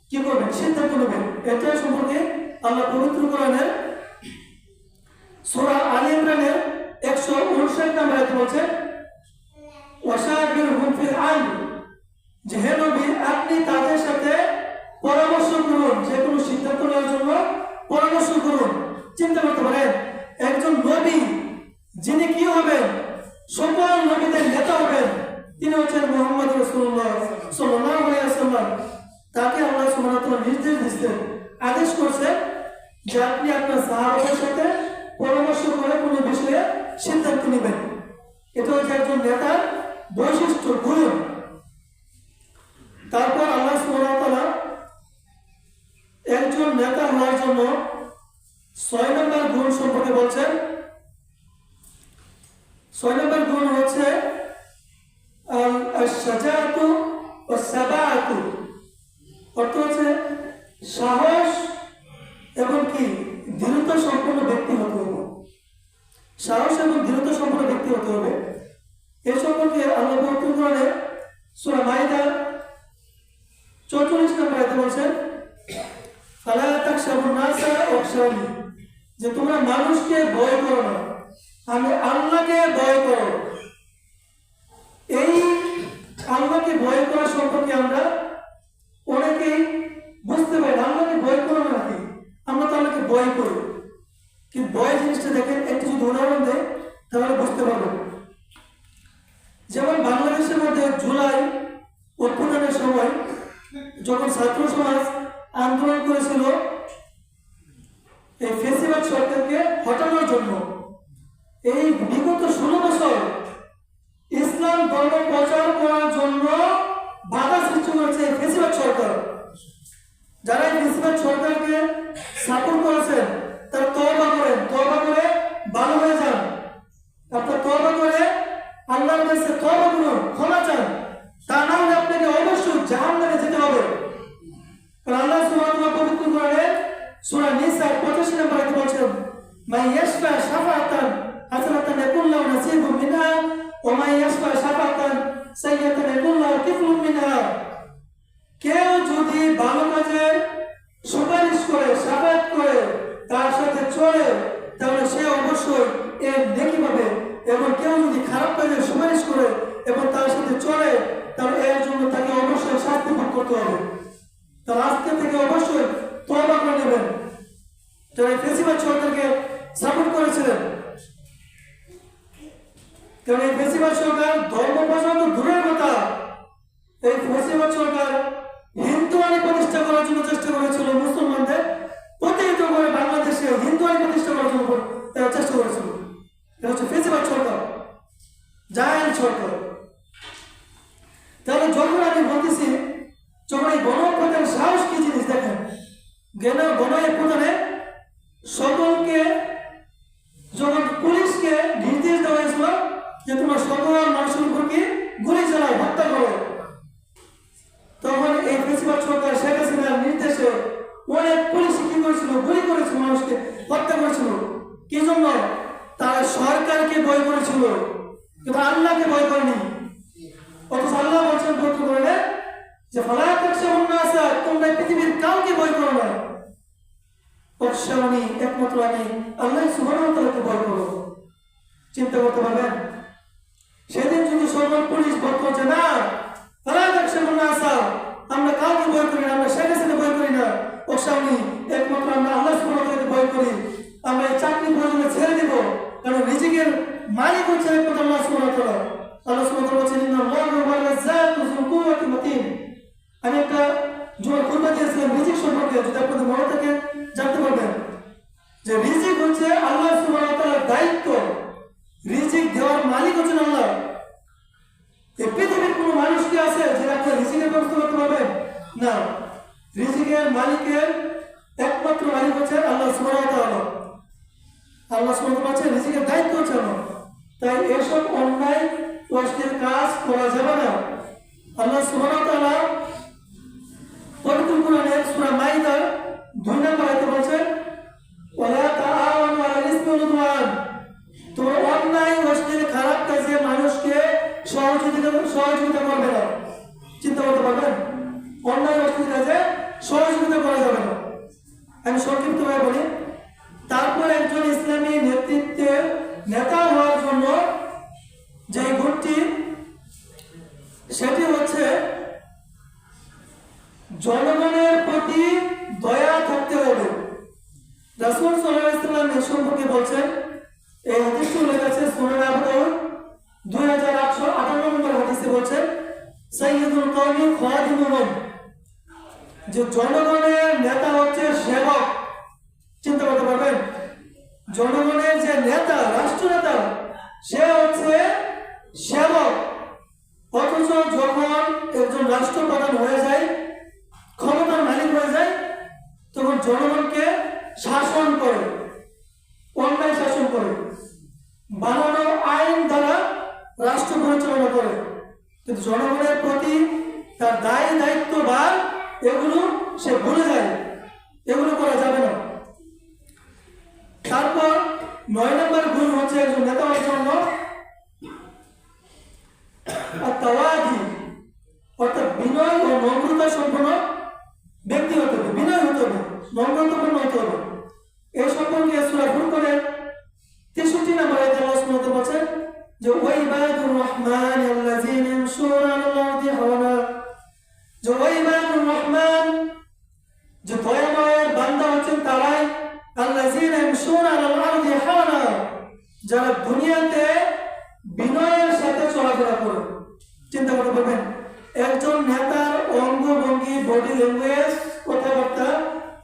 কি করবেন, সিদ্ধান্ত নেবেন। এটা সম্পর্কে আল্লাহ পবিত্র কোরআনের সূরা আলে ইমরানের 159 নম্বর আয়াতে বলছে, ওয়াশাবিরহুম ফিল আমর, যে হে নবী আপনি তাদের সাথে পরামর্শ করুন, যে কোনো সিদ্ধান্ত নেওয়ার জন্য পরামর্শ করুন। চিন্তা করতে পারেন, একজন নবী যিনি কি হবেন, সকল নবীদের নেতা হবেন, তিনি হচ্ছেন মুহাম্মদ রাসূলুল্লাহ সাল্লাল্লাহু আলাইহি ওয়াসাল্লাম। তাকে আল্লাহ সুবহানাহু ওয়া তাআলা নির্দেশ দিচ্ছেন, আদেশ করছেন যে আপনি আপনার সাহাবাদের সাথে পরামর্শ করে কোনো বিষয়ে সিদ্ধান্ত নেবেন। এটা হচ্ছে একজন নেতার বৈশিষ্ট্য, গুণ। তারপর আল্লাহ সুবহানাহু ওয়া তাআলা একজন নেতা হওয়ার জন্য 6 নম্বর গুণ সম্পর্কে বলছেন। 6 নম্বর গুণ হচ্ছে আশ-শাজাআতু ওয়াস-সাবাআতু, অর্থ হচ্ছে সাহস এবং কি দৃঢ়তা সম্পন্ন ব্যক্তি হতে হবে। সাহস এবং দৃঢ়তা সম্পন্ন ব্যক্তি হতে হবে। এই সম্পর্কে আল্লাহ পবিত্র কোরআনে সূরা মাইদার 44 নম্বর আয়াতে বলছেন, ফালা তাখশাবুন নাসা ওয়াখশানি, যে তোমরা মানুষকে ভয় করো না, আমি আল্লাহকে ভয় করো। এই আল্লাহকে ভয় করা সম্পর্কে আমরা অনেকেই বুঝতে পারি না, আল্লাহকে ভয় করো না নাকি, আমরা তো আল্লাহকে ভয় করি। কিন্তু ভয় জিনিসটা দেখেন একটু যদি উদাহরণ দেয় তাহলে বুঝতে পারবেন। যেমন বাংলাদেশের মধ্যে জুলাই অভ্যুত্থানের সময় যখন ছাত্র সমাজ আন্দোলন করেছিল এই ফ্যাসিবাদ সরকারকে হটানোর জন্য, এই বিগত 16 বছর ইসলাম ধর্ম প্রচার করার জন্য বাধা সৃষ্টি করেছে ফ্যাসিবাদ সরকার। যারা এই ফ্যাসিবাদ সরকারকে সাপোর্ট করেছেন তারা তওবা করেন, তওবা করে ভালো হয়ে যান। আপনারা তওবা করে আল্লাহর কাছে তওবা করুন, ক্ষমা চান, তা না হলে আপনাকে অবশ্যই জাহান্নামে যেতে হবে। কারণ আল্লাহ সুবহানাহু ওয়া তাআলা পবিত্র কোরআনে সূরা নিসা 85 নম্বর আয়াতে বলেছেন, মান ইয়াশফা শাফাআতান হাসানাতান ইয়াকুন লাহু নাসিবুম মিনহা ওয়া মান ইয়াশফা শাফাআতান সাইয়্যাতান ইয়াকুন লাহু কিফলুম মিনহা। কেউ যদি ভালো কাজের সুপারিশ করে, শাফাআত করে, তার সাথে চলে, তাহলে সে অবশ্যই এর নেকি পাবে। এবং কেউ যদি খারাপ কাজের সুপারিশ করে এবং তার সাথে চলে, তাহলে এর জন্য তাকে অবশ্যই শাস্তি ভোগ করতে হবে। তার আজকে থেকে অবশ্যই তওবা করে নেবেন। যারা ফ্যাসিবাদ সরকারকে সাপোর্ট করেছিলেন, কারণ এই ফ্যাসিবাদ সরকার ধর্ম প্রচার তো দূরের কথা, এই ফ্যাসিবাদ সরকার হিন্দু আইন প্রতিষ্ঠা করার জন্য চেষ্টা করেছিল, মুসলমানদের প্রতিহিত করে বাংলাদেশে হিন্দু আইন প্রতিষ্ঠা করার জন্য তারা চেষ্টা করেছিল। এটা হচ্ছে ফ্যাসিবাদ সরকার, জায়েল সরকার। তাহলে যখন আমি বলতেছি, যখন এই গণপ্রধান সাহস কি জিনিস দেখেন, গণপ্রধানে সকলকে যখন পুলিশকে নির্দেশ দেওয়া হয়েছিল যে তোমার সকল মানুষের উপর কি গুলি চালাও, হত্যা করো, তখন এই ফ্যাসিবাদ সরকার শেখ হাসিনার নির্দেশে অনেক পুলিশ কি করেছিল, গুলি করেছিল, মানুষকে হত্যা করেছিল। কি জন্য? তারা সরকারকে ভয় করেছিল, কিন্তু আল্লাহকে ভয় করেনি। অথচ আল্লাহ বলছেন পবিত্র কোরআনে যে ফালা তাখশাবুন নাসা, তোমরা পৃথিবীর কাউকে ভয় করো না, ওয়াখশানি, একমাত্র আমি আল্লাহ সুবহানাহু ওয়া তাআলাকে ভয় করো। চিন্তা করতে পারবেন, সেদিন যদি সকল পুলিশ বলতো যে না ফালা তাখশাবুন নাসা, আমরা কাউকে ভয় করি না, আমরা শেখ হাসিনাকে ভয় করি না, ওয়াখশানি, একমাত্র আমরা আল্লাহ সুবহানাহু ওয়া তাআলাকে ভয় করি, আমরা এই চাকরি প্রয়োজনে ছেড়ে দিব, কারণ রিজিকের মালিক হচ্ছে একমাত্র আল্লাহ সুবহানাহু ওয়া তাআলা। আল্লাহ সুবহানাহু ওয়া তাআলা বলেন, ইন্নাল্লাহা হুয়ার রাজ্জাকু যুল কুওয়াতিল মাতিন। আমি একটা জোর খুতবা দিয়েছিলাম রিজিক সম্পর্কে, যদি আপনাদের মনে থাকে জানতে পারবেন যে রিজিক হচ্ছে আল্লাহ সুবহানাহু ওয়া তাআলার দায়িত্ব। রিজিক দেওয়ার মালিক হচ্ছেন আল্লাহ। এই পৃথিবীর কোনো মানুষ কি আছে যে আপনার রিজিকের ব্যবস্থা করতে পারবেন? না, রিজিকের মালিকের একমাত্র মালিক হচ্ছেন আল্লাহ সুবহানাহু ওয়া তাআলা। আল্লাহ সুবহানাহু ওয়া তাআলা রিজিকের দায়িত্ব হচ্ছে আমার। তাই এসব অন্যায় অশ্লীল কাজ করা যাবে না। আল্লাহ সুবহানাহু ওয়া তাআলা পবিত্র কোরআনের সূরা মাইদার 2 নম্বর আয়াতে বলেছেন, ওয়ালা তাআওয়ানু আলাল ইসমি ওয়াল উদওয়ান, তোমরা অন্যায় অশ্লীল খারাপ কাজে মানুষকে সহযোগিতা করো নেতা হওয়ার জন্য যে গুণটি, সেটি হচ্ছে জনগণের প্রতি দয়া থাকতে হবে। রাসূল সাল্লাল্লাহু আলাইহি ওয়াসাল্লাম এই সম্পর্কে বলছেন, এই হাদিসটি উল্লেখ আছে সুনান আবু দাউদ 2858 নম্বর হাদিসে বলছেন, সাইয়্যিদুল কওমি খাদিমুহুম, যে জনগণের নেতা হচ্ছে সেবক। চিন্তা করতে পারবেন, জনগণের যে নেতা, রাষ্ট্রনেতা, সে হচ্ছে সেবক। অথচ যখন একজন রাষ্ট্রপ্রধান হয়ে যায়, ক্ষমতার মালিক হয়ে যায়, তখন জনগণকে শাসন করে, অন্যায় শাসন করে, বানানো আইন দ্বারা রাষ্ট্র পরিচালনা করে। কিন্তু জনগণের প্রতি তার দায় দায়িত্ব বা এগুলো সে ভুলে যায়, এগুলো করা যাবে না। তারপর 9 নম্বর গুণ হচ্ছে একজন নেতা হওয়ার জন্য তাওয়াদি, অর্থাৎ বিনয় ও নম্রতা সম্পন্ন ব্যক্তি হতে হবে, বিনয় হতে হবে, নম্রতাপূর্ণ হতে হবে। এই সম্পর্কে সূরা ফুরকানের 63 নম্বর আয়াতে আল্লাহ সুবহানাহু ওয়া তাআলা বলেন যে ওয়াইবাদুর রহমান আল্লাযীনা ইয়ামশুনা আলাল আরদি হাওয়ানা, যে ওয়াইবাদুর রহমান, যে দয়াময়ের বান্দা হচ্ছেন তারাই, আল্লাযীনা ইয়ামশুনা আলাল আরদি হাওয়ানা, যারা দুনিয়াতে বিনয়ের সাথে চলাফেরা করে। চিন্তা করতে পারবেন, একজন নেতার অঙ্গভঙ্গি, বডি ল্যাঙ্গুয়েজ, কথাবার্তা,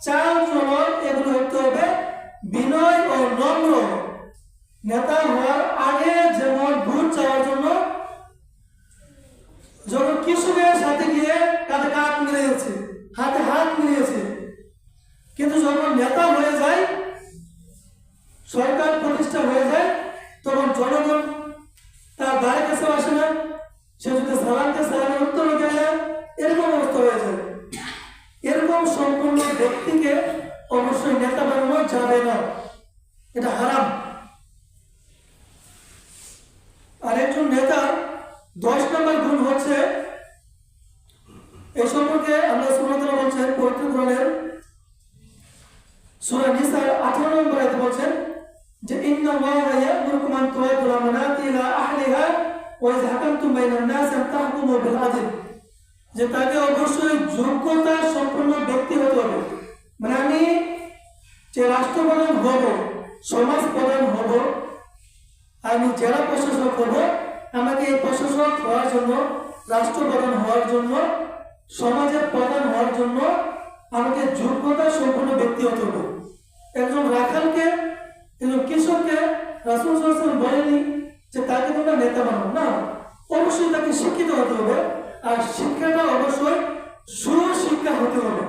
চাল চলন, এগুলো হতে হবে বিনয় ও নম্র। নেতা হওয়ার আগে যেমন ভোট চাওয়ার জন্য যখন কৃষকের সাথে গিয়ে কাঁধে কাঁধ মিলিয়েছে, হাতে হাত মিলিয়েছে, কিন্তু যখন নেতা হয়ে যায়, সরকার প্রতিষ্ঠা হয়ে যায়, তখন জনগণ তার দ্বারে কাছে আসে না, সে যদি সালামকে সালামের উত্তর দেয় না, এরকম অবস্থা হয়ে যায়। এরকম সম্পূর্ণ ব্যক্তিকে অবশ্যই নেতা বানানো যাবে না, এটা হারাম। আর একজন নেতার 10 নম্বর গুণ হচ্ছে, এই সম্পর্কে আল্লাহ সুবহানাহু ওয়া তাআলা বলছেন পবিত্র কোরআনের সূরা নিসার 18 নম্বর আয়াতে বলছেন যে ইন্নাল্লাহা ইয়া'মুরুকুম আন তু'আদ্দুল আমানাতি ইলা আহলিহা ওয়া ইযা হাকামতুম বাইনান নাস আন তাহকুমু বিল আদল, যে তাকে অবশ্যই যোগ্যতা সম্পন্ন ব্যক্তি হতে হবে। মানে আমি যে রাষ্ট্রপ্রধান হব, সমাজ প্রধান হব, আমি জেলা প্রশাসক হব, আমাকে এই প্রশাসক হওয়ার জন্য, রাষ্ট্রপ্রধান হওয়ার জন্য, সমাজের প্রধান হওয়ার জন্য আমাকে যোগ্যতা সম্পন্ন ব্যক্তি হতে হবে। একজন রাখালকে, একজন কৃষককে রাসূল সাল্লাল্লাহু আলাইহি ওয়াসাল্লাম বলেনি যে তাকে তোমরা নেতা বানাও, না, অবশ্যই তাকে শিক্ষিত হতে হবে। আর শিক্ষাটা অবশ্যই সুশিক্ষা হতে হবে,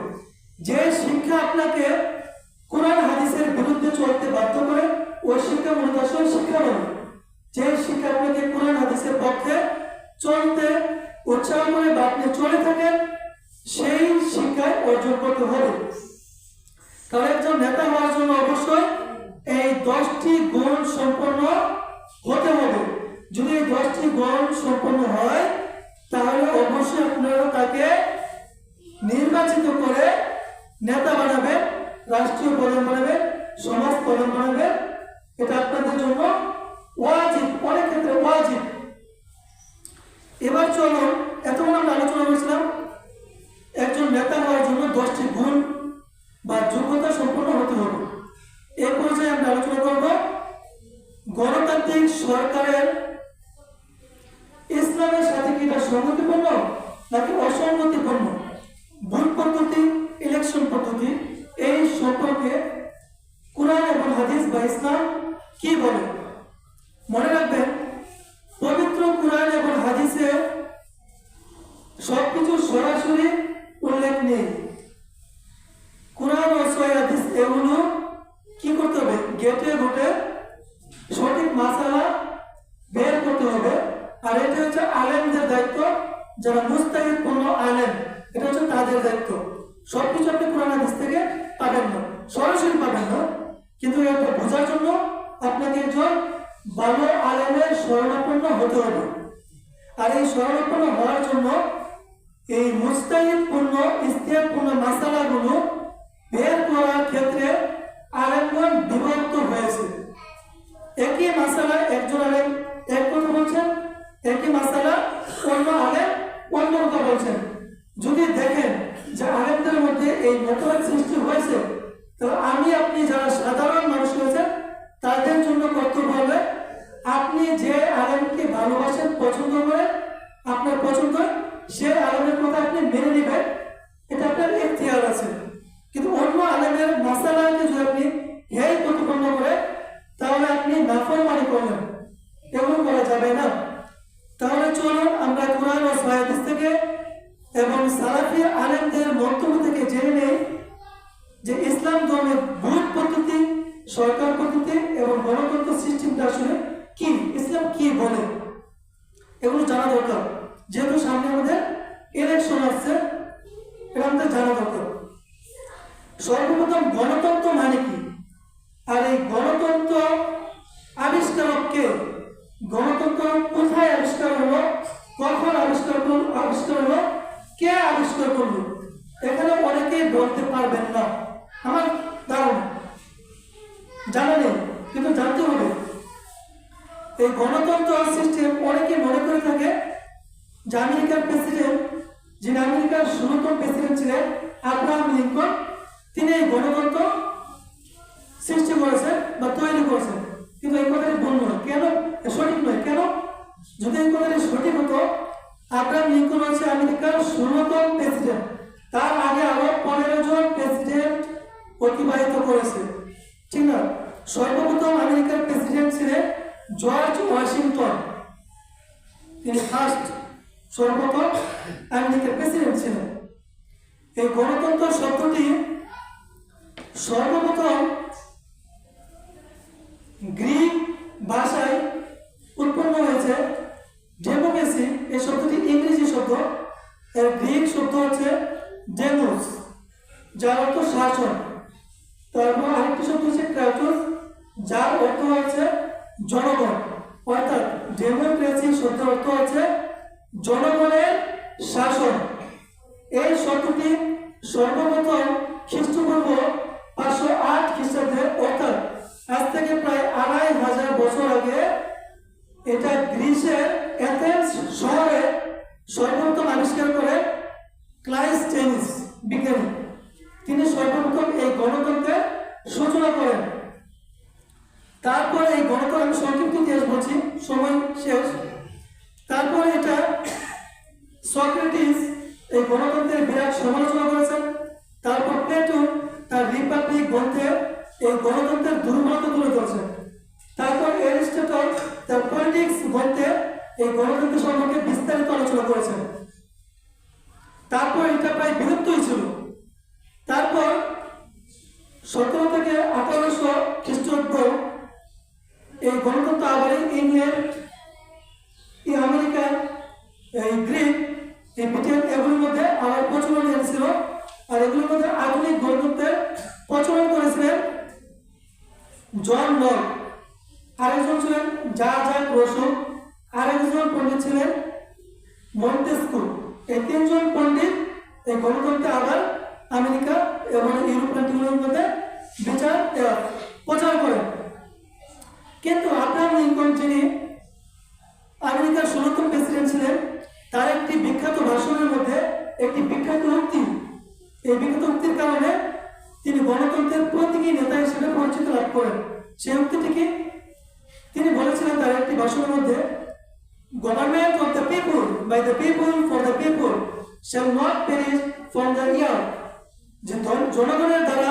যে শিক্ষা আপনাকে কোরআন হাদিসের বিরুদ্ধে চলতে বাধ্য করে, ওই শিক্ষা মূলত আসলে শিক্ষা নয়। যে শিক্ষা আপনাকে কোরআন হাদিসের পক্ষে চলতে উৎসাহ করে বা আপনি চলে থাকেন, সেই শিক্ষায় অর্জন করতে হবে। কারণ একজন নেতা হওয়ার জন্য অবশ্যই এই 10টি গুণ সম্পন্ন হতে হবে। যদি এই 10টি গুণ সম্পন্ন হয়, তাহলে অবশ্যই আপনারা তাকে নির্বাচিত করে নেতা বানাবেন, রাষ্ট্রীয় প্রধান বানাবেন, সমাজ প্রধান বানাবেন। এটা আপনাদের জন্য ওয়াজিব, অনেক ক্ষেত্রে ওয়াজিব। এবার চলুন, এতক্ষণ আমরা আলোচনা করেছিলাম একজন নেতা হওয়ার জন্য 10টি গুণ বা যোগ্যতা সম্পন্ন হতে হবে। এই পর্যায়ে আমরা আলোচনা করব গণতান্ত্রিক সরকারের ইসলামের সাথে কি এটা সংগতিপূর্ণ নাকি অসংগতিপূর্ণ, ভোট পদ্ধতি, ইলেকশন পদ্ধতি, এই সম্পর্কে কুরআন এবং হাদিস বা ইসলাম কি বলে। মনে রাখবেন, পবিত্র কুরআন এবং হাদিসে সবকিছু সরাসরি উল্লেখ নেই। কুরআন ও সহিহ হাদিস এগুলো কি করতে হবে, গেটে ঘুটে সঠিক মাসালা বের করতে হবে। আর এটা হচ্ছে আলেমদের দায়িত্ব, যারা মুস্তাহিদ পূর্ণ আলেম, এটা হচ্ছে তাদের দায়িত্ব। সবকিছু আপনি কোরআন হাদিস থেকে পাবেন না, সরাসরি পাবেন না, কিন্তু এটা বোঝার জন্য আপনাকে একজন ভালো আলেমের শরণাপন্ন হতে হবে। আর এই শরণাপন্ন হওয়ার জন্য এই মুস্তাহিদ পূর্ণ, ইস্তিহাদ পূর্ণ মাসালাগুলো বের করার ক্ষেত্রে আলেমগণ বিভক্ত হয়েছে। একই মাসালা সরকার পদ্ধতি এবং গণতন্ত্র সিস্টেমটা আসলে কি, ইসলাম কি বলে, এগুলো জানা দরকার। যেহেতু সামনে আমাদের ইলেকশন আসছে, এটা আমাদের জানা দরকার। সর্বপ্রথম গণতন্ত্র মানে কি, আর এই গণতন্ত্র আবিষ্কারক কে, গণতন্ত্র কোথায় আবিষ্কার হলো, কখন আবিষ্কার হলো, কে আবিষ্কার করলো, এখানে অনেকেই বলতে পারবেন না। আমার ধারণা জানা নেই, কিন্তু জানতে হবে। এই গণতন্ত্র সিস্টেম অনেকে মনে করে থাকে যে আমেরিকার প্রেসিডেন্ট, যিনি আমেরিকার ১৬তম প্রেসিডেন্ট ছিলেন আব্রাহাম লিঙ্কন, তিনি এই গণতন্ত্র সৃষ্টি করেছেন বা তৈরি করেছেন। কিন্তু এই কথাটি ভুল নয়, কেন সঠিক নয়, কেন? যদি এই কথাটি সঠিক হতো, আব্রাহাম লিঙ্কন হচ্ছে আমেরিকার ১৬তম প্রেসিডেন্ট, তার আগে আরো ১৫ জন প্রেসিডেন্ট অতিবাহিত করেছে, ঠিক না? সর্বপ্রথম আমেরিকার প্রেসিডেন্ট ছিলেন জর্জ ওয়াশিংটন, তিনি সর্বপ্রথম আমেরিকার প্রেসিডেন্ট ছিলেন। এই গণতন্ত্র শব্দটি সর্বপ্রথম গ্রিক ভাষায় উৎপন্ন হয়েছে। ডেমোক্রেসি এই শব্দটি ইংরেজি শব্দ, এর গ্রিক শব্দ হচ্ছে ডেমোস, যার অর্থ শাসন। তারপর আরেকটি শব্দ হচ্ছে ক্রাটোস, যার অর্থ হচ্ছে জনগণ, অর্থাৎ ডেমোক্রেসি শব্দের অর্থ হচ্ছে জনগণের শাসন। এই শব্দটি সর্বপ্রথম খ্রিস্টপূর্ব 508 খ্রিস্টাব্দে, অর্থাৎ আজ থেকে প্রায় 2500 বছর আগে, এটা গ্রিসের অ্যাথেন্স শহরে সর্বপ্রথম আবিষ্কার করেন ক্লাইস্টেনিস বিজ্ঞানী। তিনি সর্বপ্রথম এই গণতন্ত্রের সূচনা করেন। তারপরে এই গণতন্ত্র, আমি সংক্ষিপ্ত ইতিহাস বলছি, সময় শেষ। তারপরে এটা সক্রেটিস এই গণতন্ত্রের বিরাট সমালোচনা করেছেন। তারপর প্লেটো তার রিপাবলিক গ্রন্থে এই গণতন্ত্রের দুর্বলতা তুলে ধরেছেন। তারপর অ্যারিস্টটল তার পলিটিক্স গ্রন্থে এই গণতন্ত্র সম্পর্কে বিস্তারিত আলোচনা করেছেন। তারপর এটা প্রায় বিলুপ্তই ছিল। তারপর 17 থেকে 1800 খ্রিস্টাব্দ এই গণতন্ত্র আবার ইংল্যান্ড, এই আমেরিকা, এই গ্রিক, এই ব্রিটেন, এগুলোর মধ্যে আবার প্রচলন এনেছিল। আর এগুলোর মধ্যে আধুনিক গণতন্ত্রের প্রচলন করেছিলেন জন লক, আরেকজন ছিলেন জাক রোসো, আরেকজন পণ্ডিত ছিলেন মন্টেস্কু। এই 3 জন পণ্ডিত এই গণতন্ত্রে আবার আমেরিকা এবং ইউরোপ কান্ট্রিগুলোর মধ্যে প্রচার করেন। কিন্তু আব্রাহাম লিঙ্কন, যিনি আমেরিকার 16তম প্রেসিডেন্ট ছিলেন, তার একটি বিখ্যাত ভাষণের মধ্যে একটি বিখ্যাত উক্তি, এই বিখ্যাত উক্তির কারণে তিনি গণতন্ত্রের প্রতীকী নেতা হিসেবে পরিচিত লাভ করেন। সেই উক্তিটিকে তিনি বলেছিলেন তার একটি ভাষণের মধ্যে, government of the people by the people for the people shall not perish from the earth, যে জনগণের দ্বারা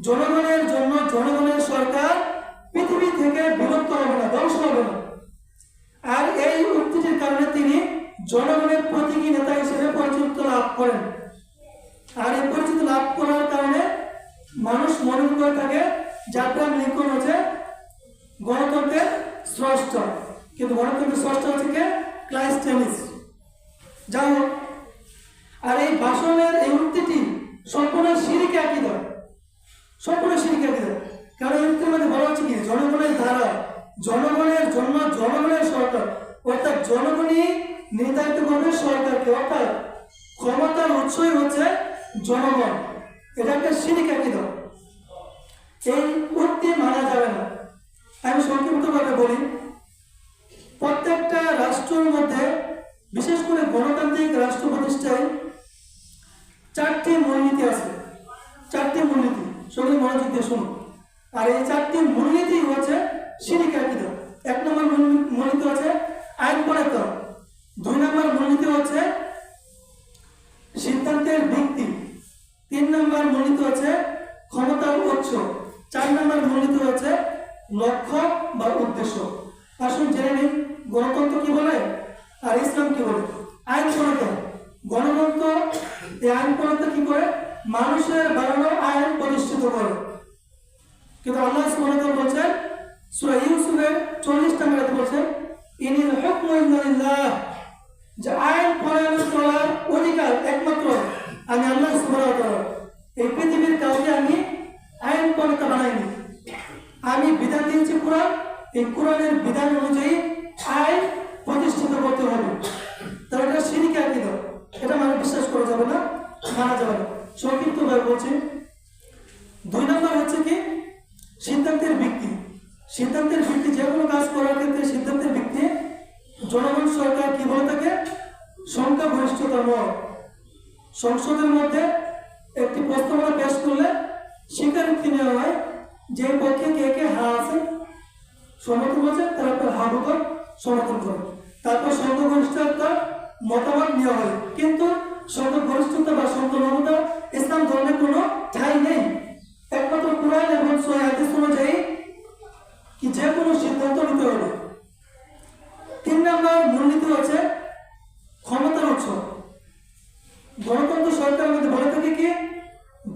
জনগণের জন্য জনগণের সরকার পৃথিবী থেকে বিলুপ্ত হবে না, ধ্বংস হবে না। আর এই উক্তিটির কারণে তিনি জনগণের প্রতীকী নেতা হিসেবে পরিচিত লাভ করেন। আর এই পরিচিত লাভ করার কারণে মানুষ মনে করে থাকে যে আব্রাহাম লিঙ্কন হচ্ছে গণতন্ত্রের স্রষ্টা, কিন্তু গণতন্ত্রের স্রষ্টা হচ্ছে কে? ক্লাইস্টেনিস। যাই হোক, আর এই ভাষণের এই উক্তিটি সম্পূর্ণ শিরকে আকীদা, সম্পূর্ণ শিরকে আকীদা। কারণ এই উক্তির মধ্যে বলা হচ্ছে কি, জনগণের দ্বারা জনগণের জন্য জনগণের সরকার, অর্থাৎ জনগণই নির্ধারিত করবে সরকারকে, অর্থাৎ ক্ষমতার উৎসই হচ্ছে জনগণ। এটা একটা শিরকে আকীদা, এই উক্তি মানা যাবে না। আমি সংক্ষিপ্তভাবে বলি, প্রত্যেকটা রাষ্ট্রের মধ্যে, বিশেষ করে গণতান্ত্রিক রাষ্ট্র প্রতিষ্ঠায় 4টি মূলনীতি আছে। 4টি মূলনীতি, সবাই মনোযোগ দিয়ে শুনুন। আর এই 4টি মূলনীতি হচ্ছে শিরকে আকীদা। 1 নম্বর মূলনীতি হচ্ছে আইন প্রণেতা, 2 নম্বর মূলনীতি হচ্ছে সিদ্ধান্তের ভিত্তি, 3 নম্বর মূলনীতি হচ্ছে ক্ষমতার উৎস, 4 নম্বর মূলনীতি হচ্ছে লক্ষ্য বা উদ্দেশ্য। আসুন জেনে নিন গণতন্ত্র কি বলে আর ইসলাম কি বলে। আইন প্রণেতা, গণতন্ত্র এই আইন প্রণেতা কি করে? মানুষের বানানো আইন প্রতিষ্ঠিত করে। কিন্তু আল্লাহ সুবহানাহু ওয়া তাআলা বলছেন সূরা ইউসুফের 40 নম্বর আয়াতে বলছেন ইনিল হুকমু ইল্লা লিল্লাহ, যে আইন প্রণয়ন করার অধিকার একমাত্র আমি আল্লাহ সুবহানাহু ওয়া তাআলা। এই পৃথিবীর কাউকে আমি আইন প্রণেতা বানাইনি, আমি বিধান দিয়েছি কোরআন, এই কোরআনের বিধান অনুযায়ী আইন প্রতিষ্ঠিত করতে হবে। তাহলে এটা শিরক আকীদা, এটা মানে বিশ্বাস করা যাবে না, মানা যাবে না। সংক্ষিপ্তভাবে বলছি, 2 নম্বর হচ্ছে কি সিদ্ধান্তের ভিত্তি। সিদ্ধান্তের ভিত্তি, যে কোনো কাজ করার ক্ষেত্রে সিদ্ধান্তের ভিত্তি জনগণ সরকার কি বলে থাকে, সংখ্যাগরিষ্ঠতা মত। সংসদের মধ্যে একটি প্রস্তাবনা পেশ করলে স্বীকারোক্তি নেওয়া হয় যে পক্ষে কে কে হা আছে সমর্থন করছে, তারপর হা ভোট সমর্থন করে, তারপর সংখ্যাগরিষ্ঠতার মতামত নেওয়া হয়। কিন্তু সংখ্যাগরিষ্ঠতা বা সংখ্যালঘুতা ইসলাম ধর্মের কোনো ঠাঁই নেই। একমাত্র কোরআন এবং সহিহ হাদিস অনুযায়ী কি যে কোনো সিদ্ধান্ত নিতে হবে। 3 নম্বর মূলনীতি হচ্ছে ক্ষমতার উৎস। গণতন্ত্র সরকারের মধ্যে বলে থাকে কি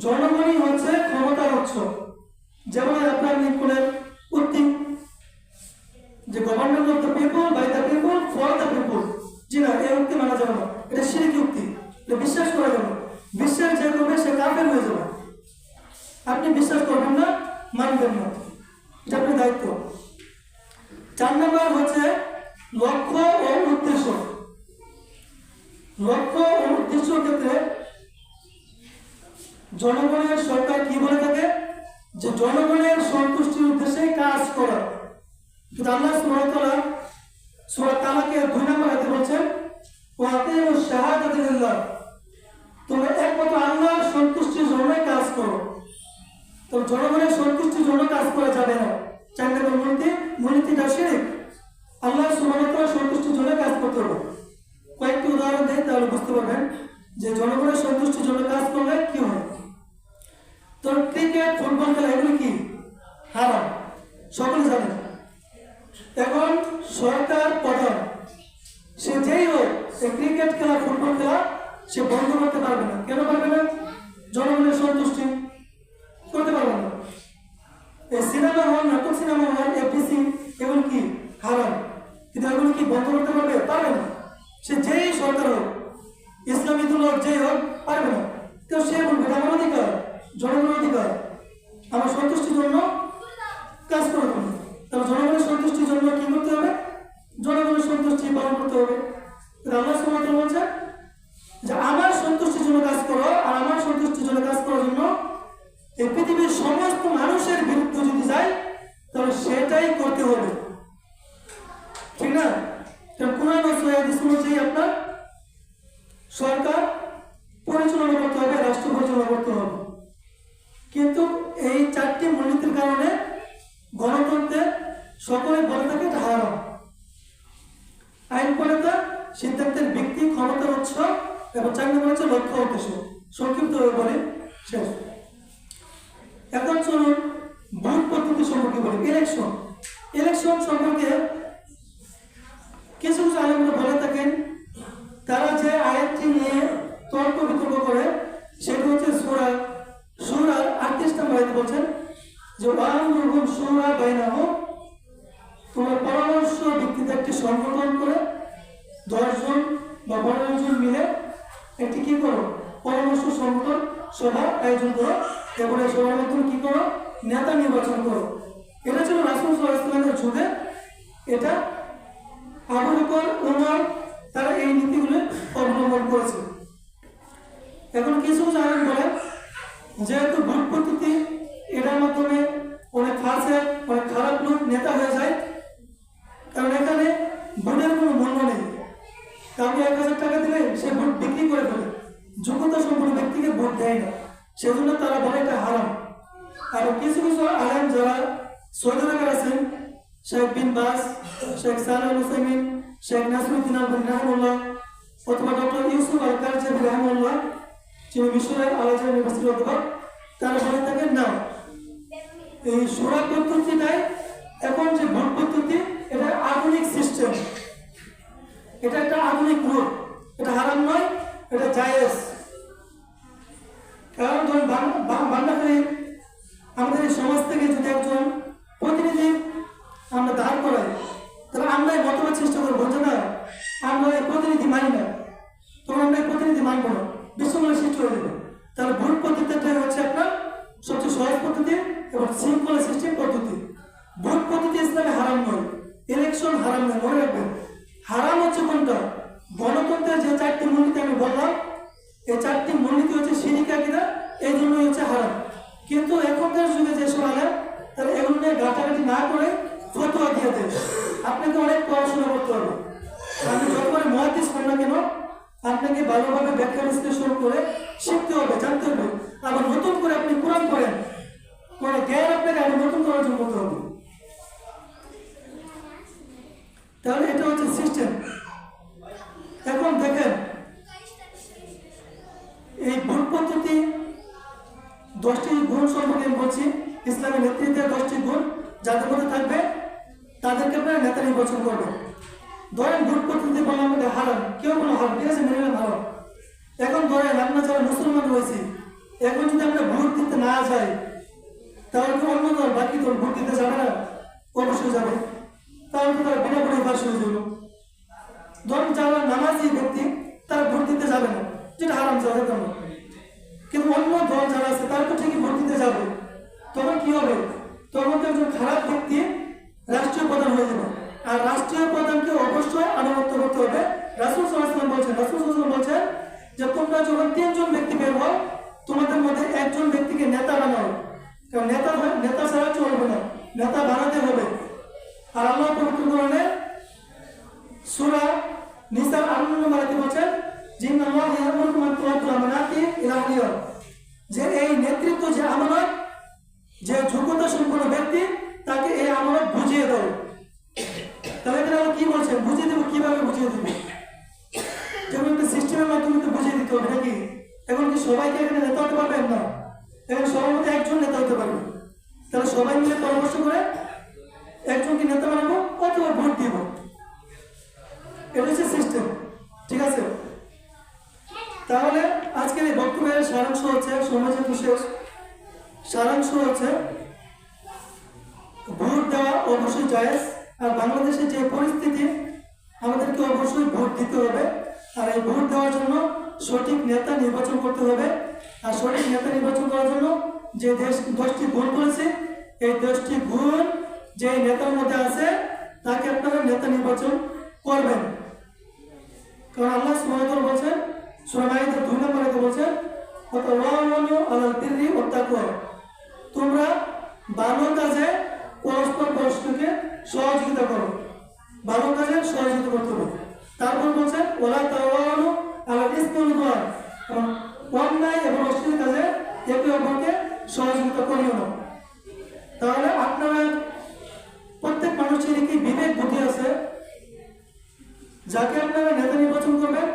জনগণই হচ্ছে ক্ষমতার উৎস। যেমন আপনার লিঙ্কনের উক্তি যে government of the people, by the people, for the people. জি না, এই উক্তি মানা যাবে না, এটা শিরকি উক্তি, এটা বিশ্বাস করা যাবে না। বিশ্বাস যে করবে সে কাফের হয়ে যাবে। আপনি বিশ্বাস করবেন না, মানবেন না, এটা আপনার দায়িত্ব। 4 নম্বর হচ্ছে লক্ষ্য ও উদ্দেশ্য। লক্ষ্য ও উদ্দেশ্য ক্ষেত্রে জনগণের সরকার কি বলে থাকে যে জনগণের সন্তুষ্টির উদ্দেশ্যে কাজ করা। কিন্তু আল্লাহ সুবহানাহু ওয়া তাআলা সূরা তালাকের 2 নম্বর আয়াতে বলেছেন ওয়া আতিউশ শাহাদাতা লিল্লাহ, তোমরা একমাত্র আল্লাহর সন্তুষ্টির জন্য কাজ করো। তো জনগণের সন্তুষ্টির জন্য কাজ করা যাবে না। 4 নম্বর মূলনীতিটা শিরক। আল্লাহ সুবহানাহু ওয়া তাআলার সন্তুষ্টির জন্য কাজ করতে হবে। কয়েকটি উদাহরণ দেই তাহলে বুঝতে পারবেন যে জনগণের সন্তুষ্টির জন্য কাজ করলে কি হয়। তো ক্রিকেট, ফুটবল খেলা এগুলি কি হারাম, সকলে জানেন। এখন সরকার প্রধান সে যেই হোক সে ক্রিকেট খেলা, ফুটবল খেলা সে বন্ধ করতে পারবে না। কেন পারবে না? জনগণের সন্তুষ্টি করতে পারবে না। এই সিনেমা হল, নাটক সিনেমা হল, এফডিসি এগুলো কি হারাম, কিন্তু এগুলো কি বন্ধ করতে পারবে? পারবে না। সে যেই সরকার হোক, ইসলামী দল হোক, যেই হোক, পারবে না। তো সে বলবে আমার অধিকার, জনগণের অধিকার, আমার সন্তুষ্টির জন্য কাজ করতে হবে। তাহলে জনগণের সন্তুষ্টির জন্য কি করতে হবে? জনগণের সন্তুষ্টি পালন করতে হবে। আল্লাহ সুবহানাহু ওয়া তাআলা বলছেন যে আমার সন্তুষ্টির জন্য কাজ করো, আর আমার সন্তুষ্টির জন্য কাজ করার জন্য এই পৃথিবীর সমস্ত মানুষের বিরুদ্ধে যদি যায় তাহলে সেটাই করতে হবে, ঠিক না? কোরআন ও সহিহ হাদিস অনুযায়ী আপনার সরকার পরিচালনা করতে হবে, রাষ্ট্র পরিচালনা করতে হবে। কিন্তু এই 4টি মূলনীতির কারণে গণতন্ত্রে সকলে বলে থাকে এটা হারাম। আইন প্রণেতা, সিদ্ধান্তের ভিত্তি, ক্ষমতার উৎস এবং 4 নম্বর হচ্ছে লক্ষ্য উদ্দেশ্য। সংক্ষিপ্তভাবে বলে শেষ। এখন চলুন ভোট পদ্ধতি সম্পর্কে বলি। ইলেকশন সম্পর্কে কিছু কিছু আলেমরা বলে থাকেন, তারা যে আয়াতটি নিয়ে তর্ক বিতর্ক করে সেটা হচ্ছে সূরার 38 নম্বর আয়াতে বলছেন যে ওয়ামরুহুম শুরা বাইনাহুম, তোমরা পরামর্শ ভিত্তিতে একটি সংগঠন করে 10 জন বা 12 জন মিলে একটি কি করো, পরামর্শ সংগঠন সভা আয়োজন করো এবং এই সভার মাধ্যমে কি করো, নেতা নির্বাচন করো। এটা ছিল রাসূল সাল্লাল্লাহু আলাইহি ওয়াসাল্লামের যুগে। এটা আবু বকর, ওমর তারা এই নীতিগুলো অবলম্বন করেছে। এখন কিছু জানেন বলে যেহেতু ভোট পদ্ধতি এটার মাধ্যমে অনেক ফাসেক, অনেক খারাপ লোক নেতা হয়ে যায়, কারণ এখানে ভোটের কোনো মূল্য নেই। কাউকে 1000 টাকা দিলে সে ভোট বিক্রি করে ফেলে, যোগ্যতা সম্পন্ন ব্যক্তিকে ভোট দেয় না, সেজন্য তারা বলে এটা হারাম। আর কিছু কিছু আলেম যারা সৌদি আরবে আছেন, শেখ বিন বাজ, শেখ সালেহ আল উসাইমিন, শেখ নাসিরুদ্দিন আলবানী রাহিমাহুল্লাহ, অথবা ডক্টর ইউসুফ আল কারজাবি রাহিমাহুল্লাহ, যিনি মিশরের আল আজহার ইউনিভার্সিটির অধ্যাপক, তারা বলে থাকেন না, এই শূরা পদ্ধতিটাই এখন যে ভোট পদ্ধতি এটা আধুনিক সিস্টেম, এটা একটা আধুনিক রূপ, এটা হারাম নয়, এটা জায়েজ। কারণ ধরুন বান্দাখালী আমাদের এই সমাজ থেকে যদি একজন ইসলামে হারাম নয়, ইলেকশন হারাম নয়, মনে রাখবেন। হারাম হচ্ছে কোনটা? গণতন্ত্রের যে 4টি মূলনীতি আমি বললাম, এই 4টি মূলনীতি হচ্ছে শিরিক আকীদা, এই জন্যই হচ্ছে হারাম। কিন্তু এখনকার যুগে যেসব আলেম তারা এগুলো নিয়ে ঘাটাঘাটি না করে ফতোয়া দিয়ে দেয়। আপনাকে অনেক পড়াশোনা করতে হবে। আপনি যতবারে মুহাদ্দিস হন না কেন, আপনাকে ভালোভাবে ব্যাখ্যা বিশ্লেষণ করে শিখতে হবে, জানতে হবে। আবার নতুন করে আপনি কোরআন পড়েন, মানে জ্ঞান আপনাকে আবার নতুন করে অর্জন করতে হবে। তাহলে এটা হচ্ছে সিস্টেম। এখন দেখেন, এই ভোট পদ্ধতি 10টি গুণ সম্পর্কে আমি বলছি। ইসলামী নেতৃত্বের 10টি গুণ যাদের মধ্যে থাকবে তাদেরকে আপনারা নেতা নির্বাচন করবেন। ধরেন ভোট পদ্ধতি বললাম এটা হারাম, কেউ কোনো হারাম, ঠিক আছে, মেনে নিলাম হারাম। এখন ধরেন আমরা যারা মুসলমান রয়েছি, এখন যদি আমরা ভোট দিতে না যাই, তাহলে কি অন্য দল বাকি দল ভোট দিতে যাবে না? অবশ্যই যাবে। তাহলে তো তারা বিনা ভোটে ফাঁস হয়ে যাবে। ধরেন যারা নামাজি ব্যক্তি তারা ভোট দিতে যাবে না, যেটা হারাম, যাবে কেন? কিন্তু অন্য দল যারা আছে তারা তো ঠিকই ভোট দিতে যাবে। তখন কি হবে? তখন তো একজন খারাপ ব্যক্তি রাষ্ট্রীয় প্রধান হয়ে যাবে। আর রাষ্ট্রীয় প্রধানকে অবশ্যই আনুগত্য করতে হবে। রাসূল সাল্লাল্লাহু আলাইহি ওয়াসাল্লাম বলছেন যে তোমরা যখন 3 জন ব্যক্তি বের হও, তোমাদের মধ্যে একজন ব্যক্তিকে নেতা বানাও, কারণ নেতা ছাড়া চলবে না, নেতা বানাতে হবে। আর আল্লাহ পবিত্র কোরআনে সূরা নিসার 8 নম্বর আয়াতে বলছেন জিন্নাল্লাহু ইয়া'মুরুকুম আন তু'আদ্দুল আমানাতি ইলা আহলিহা, যে এই নেতৃত্ব, যে আমানত, যে যোগ্যতা সম্পন্ন ব্যক্তি, তাকে এই আমানত বুঝিয়ে দাও। তাহলে এখানে আল্লাহ কি বলছেন? বুঝিয়ে দেবো। কিভাবে বুঝিয়ে দেবো? যেমন একটা সিস্টেমের মাধ্যমে তো বুঝিয়ে দিতে হবে নাকি? এখন কি সবাইকে এখানে নেতা হতে পারবেন না? এখন সবার মধ্যে একজন নেতা হতে পারবে। তাহলে সবাই মিলে পরামর্শ করে একজনকে নেতা বানাবো অথবা ভোট দিব। এটা হচ্ছে সিস্টেম, ঠিক আছে? তাহলে আজকের এই বক্তব্যের সারাংশ হচ্ছে, সময় যেহেতু শেষ, সারাংশ হচ্ছে ভোট দেওয়া অবশ্যই জায়েজ। আর বাংলাদেশের যে পরিস্থিতি, আমাদেরকে অবশ্যই ভোট দিতে হবে। আর এই ভোট দেওয়ার জন্য সঠিক নেতা নির্বাচন করতে হবে। আর সঠিক নেতা নির্বাচন করার জন্য যে 10টি গুণ বলেছে, এই 10টি গুণ যে নেতার মধ্যে আছে তাকে আপনারা নেতা নির্বাচন করবেন। কারণ আল্লাহ সুবহানাহু ওয়া তাআলা বলেন, সূরা মাইদা 2 নম্বর আয়াতে বলেন, ওয়াতাওয়াসাউ আলাল বিররি ওয়াত তাকওয়া, তোমরা ভালো কাজে পরস্পরকে সহযোগিতা করো, ভালো কাজে সহযোগিতা করতে হবে। তারপর বলছেন ওয়ালা তাওয়ানু আলাল ইসমি ওয়াল উদওয়ান, অন্যায় এবং অশ্লীল কাজে একে অপরকে সহযোগিতা করিও না। তাহলে আপনারা প্রত্যেক মানুষের কি বিবেক বুদ্ধি আছে? যাকে আপনারা নেতা নির্বাচন করবেন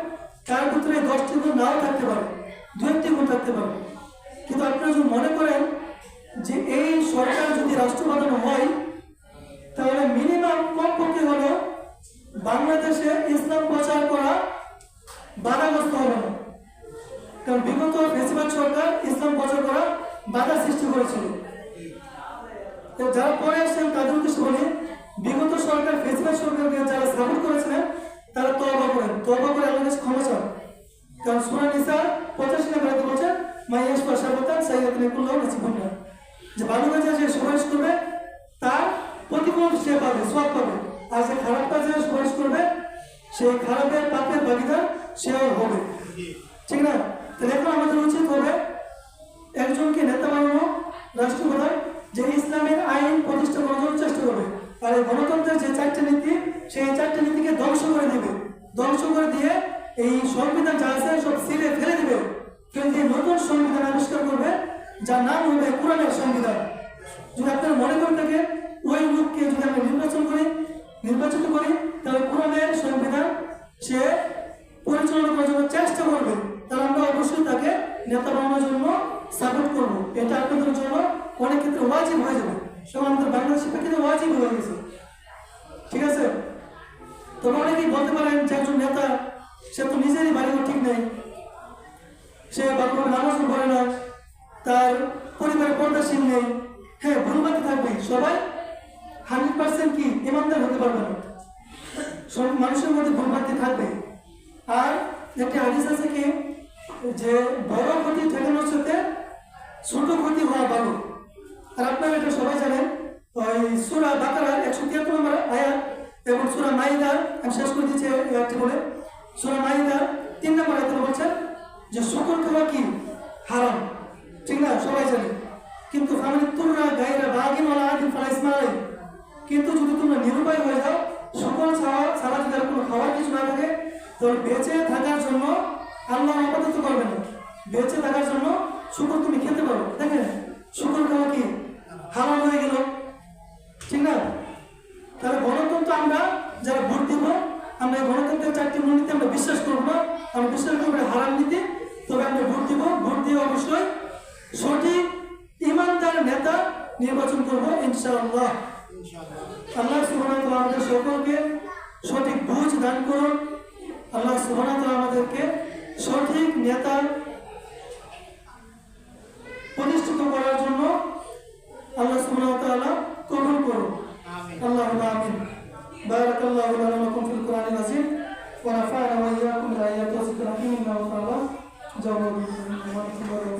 তার ভিতরে 10টি গুণ নাও থাকতে পারে, 2-1টি গুণ থাকতে পারে। কিন্তু আপনারা যদি মনে করেন যে এই সরকার যদি রাষ্ট্র বানানো হয়, তাহলে মিনিমাম কমপক্ষে হলো বাংলাদেশে ইসলাম প্রচার করা বাধাগ্রস্ত হবে না। কারণ বিগত ফ্যাসিবাদ সরকার ইসলাম প্রচার করা বাধা সৃষ্টি করেছিল। যারা পরে আসছেন তাদের উদ্দেশ্যে বলি, বিগত সরকার, ফ্যাসিবাদ সরকারকে যারা সাপোর্ট করেছিলেন তারা তওবা করেন, তওবা করে আল্লাহর কাছে ক্ষমা চান। কারণ সূরা নিসা 85 নম্বর আয়াতে বলেছে মাইয়াশফা শাফাতান সাইয়্যাতান ইয়াকুল্লাহু নাসিবুন, যে ভালো কাজে যে সুপারিশ করবে তার প্রতিফল সে পাবে, সওয়াব পাবে। আর যে খারাপ কাজে সুপারিশ করবে সেই খারাপের পাপের ভাগীদার সেও হবে, ঠিক না? তাহলে এখন আমাদের উচিত হবে একজনকে নেতা বানানো, রাষ্ট্রপ্রধান, যে ইসলামের আইন প্রতিষ্ঠা করার জন্য চেষ্টা করবে। আর এই গণতন্ত্রের যে 4টি নীতি, সেই 4টি নীতিকে ধ্বংস করে দিবে, ধ্বংস করে দিয়ে এই সংবিধান যা আছে সব ছিঁড়ে ফেলে দিবে, ফেলে দিয়ে নতুন সংবিধান আবিষ্কার করবে, যার নাম হবে কোরআনের সংবিধান। যদি আপনারা মনে করে থাকেন ওই লোককে যদি আমরা নির্বাচিত করি, তাহলে কোরআনের সংবিধান সে পরিচালনা করার জন্য চেষ্টা করবে, তাহলে আমরা অবশ্যই তাকে নেতা বানানোর জন্য সাপোর্ট করবো। এটা আপনাদের জন্য অনেক ক্ষেত্রে ওয়াজিব হয়ে যাবে, এবং আমাদের বাংলাদেশের প্রেক্ষিতে ওয়াজিব হয়ে গেছে, ঠিক আছে? তবে অনেকেই বলতে পারেন যে একজন নেতা সে তো নিজেরই বাড়িঘর ঠিক নেই, সে ভালোভাবে নামাজও পড়ে না, তার পরিবারের পর্দাশীল নেই। হ্যাঁ, ভুলবাতি থাকবে, সবাই 100% কি ইমানদার হতে পারবে না, সব মানুষের মধ্যে ভুলবাতি থাকবে। আর একটা হাদিস আছে কি, যে বড় ক্ষতি ঠেকানোর সাথে ছোট ক্ষতি হওয়া ভালো। আর আপনারা এটা সবাই জানেন, ওই সূরা বাকারার 183 এবং সূরা মাইদা আমি শেষ করে দিচ্ছি একটি বলে, সূরা মাইদা 3 নম্বর আয়াতে বলছেন যে শুকর খাওয়া কি হারাম, ঠিক না, সবাই জানে। কিন্তু ফামানিত্তুররা গায়রা বাগিন ওয়ালা আদিন ফালা ইসমা আলাইহি, কিন্তু যদি তোমরা নিরুপায় হয়ে যাও, শুকর ছাড়া যদি আর কোনো খাওয়ার কিছু না থাকে, তাহলে বেঁচে থাকার জন্য আল্লাহ আপাতত করবে না, বেঁচে থাকার জন্য শুকর তুমি খেতে পারো। দেখেন শুকর খাওয়া কি হারাম হয়ে গেল, ঠিক না। তাহলে গণতন্ত্র আমরা যারা ভোট দিব, আমরা গণতন্ত্রের 4টি মূলনীতি আমরা বিশ্বাস করবো না, আমরা বিশ্বাস করবো হারাম নীতি, তবে আমরা ভোট দিব। ভোট দিয়ে অবশ্যই সঠিক ইমানদার নেতা নির্বাচন করবো ইনশাআল্লাহ। আল্লাহ সুবহানাহু ওয়া তাআলা আমাদের সকলকে সঠিক বুঝ দান করুন। আল্লাহ সুবহানাহু ওয়া তাআলা আমাদেরকে সঠিক নেতা প্রতিষ্ঠিত করার জন্য আল্লাহ সুবহানাহু ওয়া তাআলা কবুল করুন। আল্লাহুম্মা আমিন। বারাকাল্লাহু লানা ওয়া লাকুম ফিল কুরআনিল আযীম ওয়া নাফা'না ওয়া ইয়্যাকুম বিল আয়াতি ওয়া যিকরিল হাকীম। ইন্নাহু তাআলা জাওয়াদুন কারীম।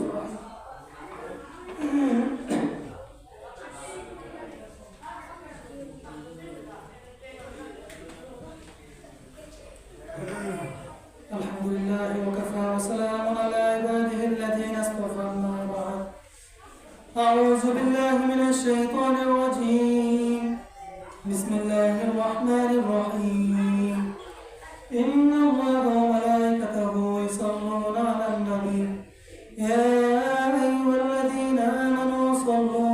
আলহামদুলিল্লাহ ওয়া কাফা ওয়া সালামুন আলা ইবাদিহি আল্লাযীনা ইসতাফা, আম্মা বা'দ। আউযু বিল্লাহি মিনাশ শাইতানির রাজীম। বিসমিল্লাহির রাহমানির রাহিম। ইন্নাল্লাহা ওয়া মালাইকাতাহু ইউসাল্লুনা আলান নাবী ইয়া আইয়ুহাল্লাযীনা আমানু সাল্লু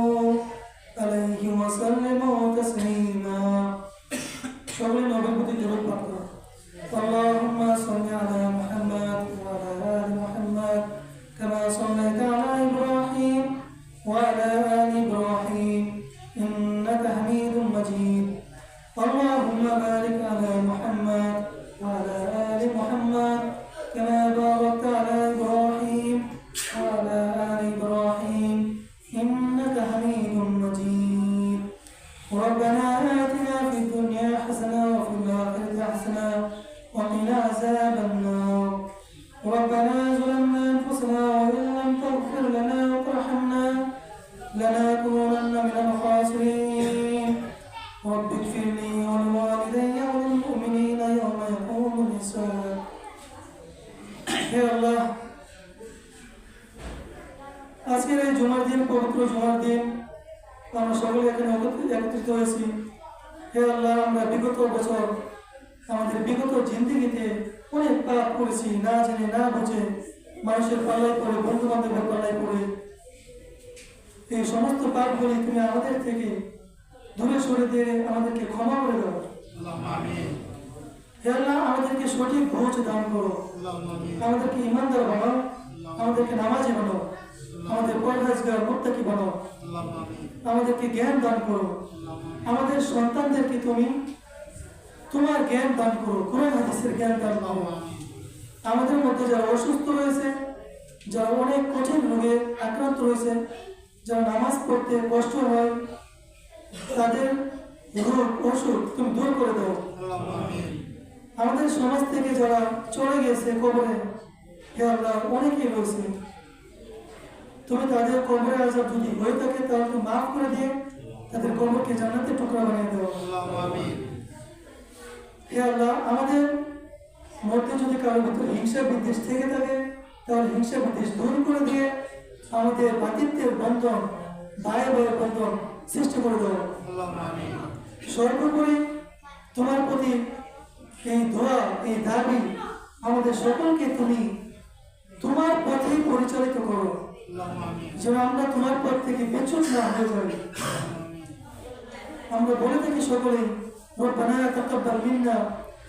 আলাইহি ওয়া সাল্লিমু তাসলিমা। সকলে নবীর প্রতি দরুদ পাঠ করুন। اللهم صل على محمد وعلى آل محمد كما صليت على إبراهيم وعلى آل إبراهيم إنك حميد مجيد. اللهم بارك على محمد وعلى آل محمد كما باركت على إبراهيم وعلى آل إبراهيم إنك حميد مجيد. ربنا آتنا في الدنيا حسنة وفي الآخرة حسنة وقنا عذاب النار. ربنا ظلمنا أنفسنا وإن لم تغفر لنا وترحمنا لنكونن من الخاسرين. رب اغفر لي ولوالدي وللمؤمنين يوم يقوم الحساب. হে আল্লাহ, আজকের এই জুমার দিন, পবিত্র জুমার দিন, আমরা সকলে এখানে একত্রিত হয়েছি। হে আল্লাহ, আমরা বিগত বছর আমাদের বিগত জিন্দেগিতে অনেক পাপ করেছি, না জেনে না বুঝে, মানুষের পাল্লায় পড়ে, বন্ধু বান্ধবের পাল্লায় পড়ে। এই সমস্ত পাপগুলি তুমি আমাদের থেকে দূরে সরে দিয়ে আমাদেরকে ক্ষমা করে দাও। হে আল্লাহ, আমাদেরকে সঠিক বুঝ দান করো, আমাদেরকে ইমানদার বানাও, আমাদেরকে নামাজি বানাও, আমাদের পরহেজগার মুত্তাকি বানাও, আমাদেরকে জ্ঞান দান করো, আমাদের সন্তানদেরকে তুমি তোমার জ্ঞান দান করো, কোরআন হাদিসের জ্ঞান দান করো। আমাদের মধ্যে যারা অসুস্থ রয়েছে, যারা অনেক কঠিন রোগে আক্রান্ত রয়েছে, যারা নামাজ পড়তে কষ্ট হয়, তাদের রোগ অসুখ তুমি দূর করে দাও। আমাদের সমাজ থেকে যারা চলে গেছে কবরে, হে আল্লাহ, অনেকেই রয়েছে, তুমি তাদের কবরে আযাব যদি হয়ে থাকে তাহলে তুমি মাফ করে দিয়ে তাদের কবরকে জান্নাতের টুকরা বানিয়ে দাও। হে আল্লাহ, আমাদের মধ্যে যদি কারোর ভিতরে হিংসা বিদ্বেষ থেকে থাকে তাহলে হিংসা বিদ্বেষ দূর করে দিয়ে আমাদের ভাতৃত্বের বন্ধন, ভাই ভাইয়ের বন্ধন সৃষ্টি করে দাও। সর্বোপরি তোমার প্রতি এই দোয়া, এই দাবি, আমাদের সকলকে তুমি তোমার পথে পরিচালিত করো, যেন আমরা তোমার পথ থেকে বিচ্যুত না হয়ে যাই। আমরা বলে থাকি সকলেই, রব্বানা তাকাব্বাল মিন্না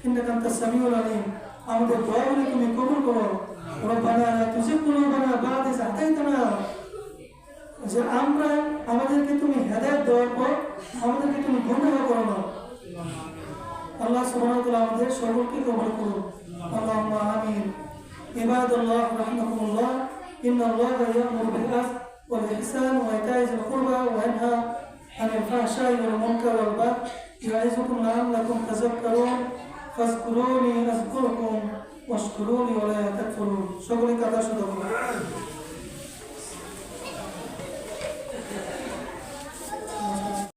ইন্নাকা আনতাস সামিউল আলিম। আমাদের দোয়াগুলি তুমি কবুল করো। রব্বানা লা তুযিগ কুলুবানা বা'দা ইয হাদাইতানা, যে আমরা আমাদেরকে তুমি হেদায়েত দেওয়ার পর আমাদেরকে তুমি গুমরাহ করো না। আল্লাহ সুবহানাহু ওয়া তাআলা আমাদের সকলকে কবুল করুন। আল্লাহুম্মা আমিন। ইবাদাল্লাহ রাহিমাকুমুল্লাহ, ইন্নাল্লাহা ইয়া'মুরু বিল আদলি ওয়াল ইহসানি ওয়া ইতা'i যিল কুরবা ওয়া ইয়ানহা আনিল ফাহশাই ওয়াল মুনকারি ওয়াল বাগই ইয়া'iযুকুম লা'আল্লাকুম তাযাক্কারুন। ফাযকুরুনি আযকুরকুম ওয়াশকুরুনি ওয়া লা তাকফুরুন। সকলে কথা শুদ্ধ করুন।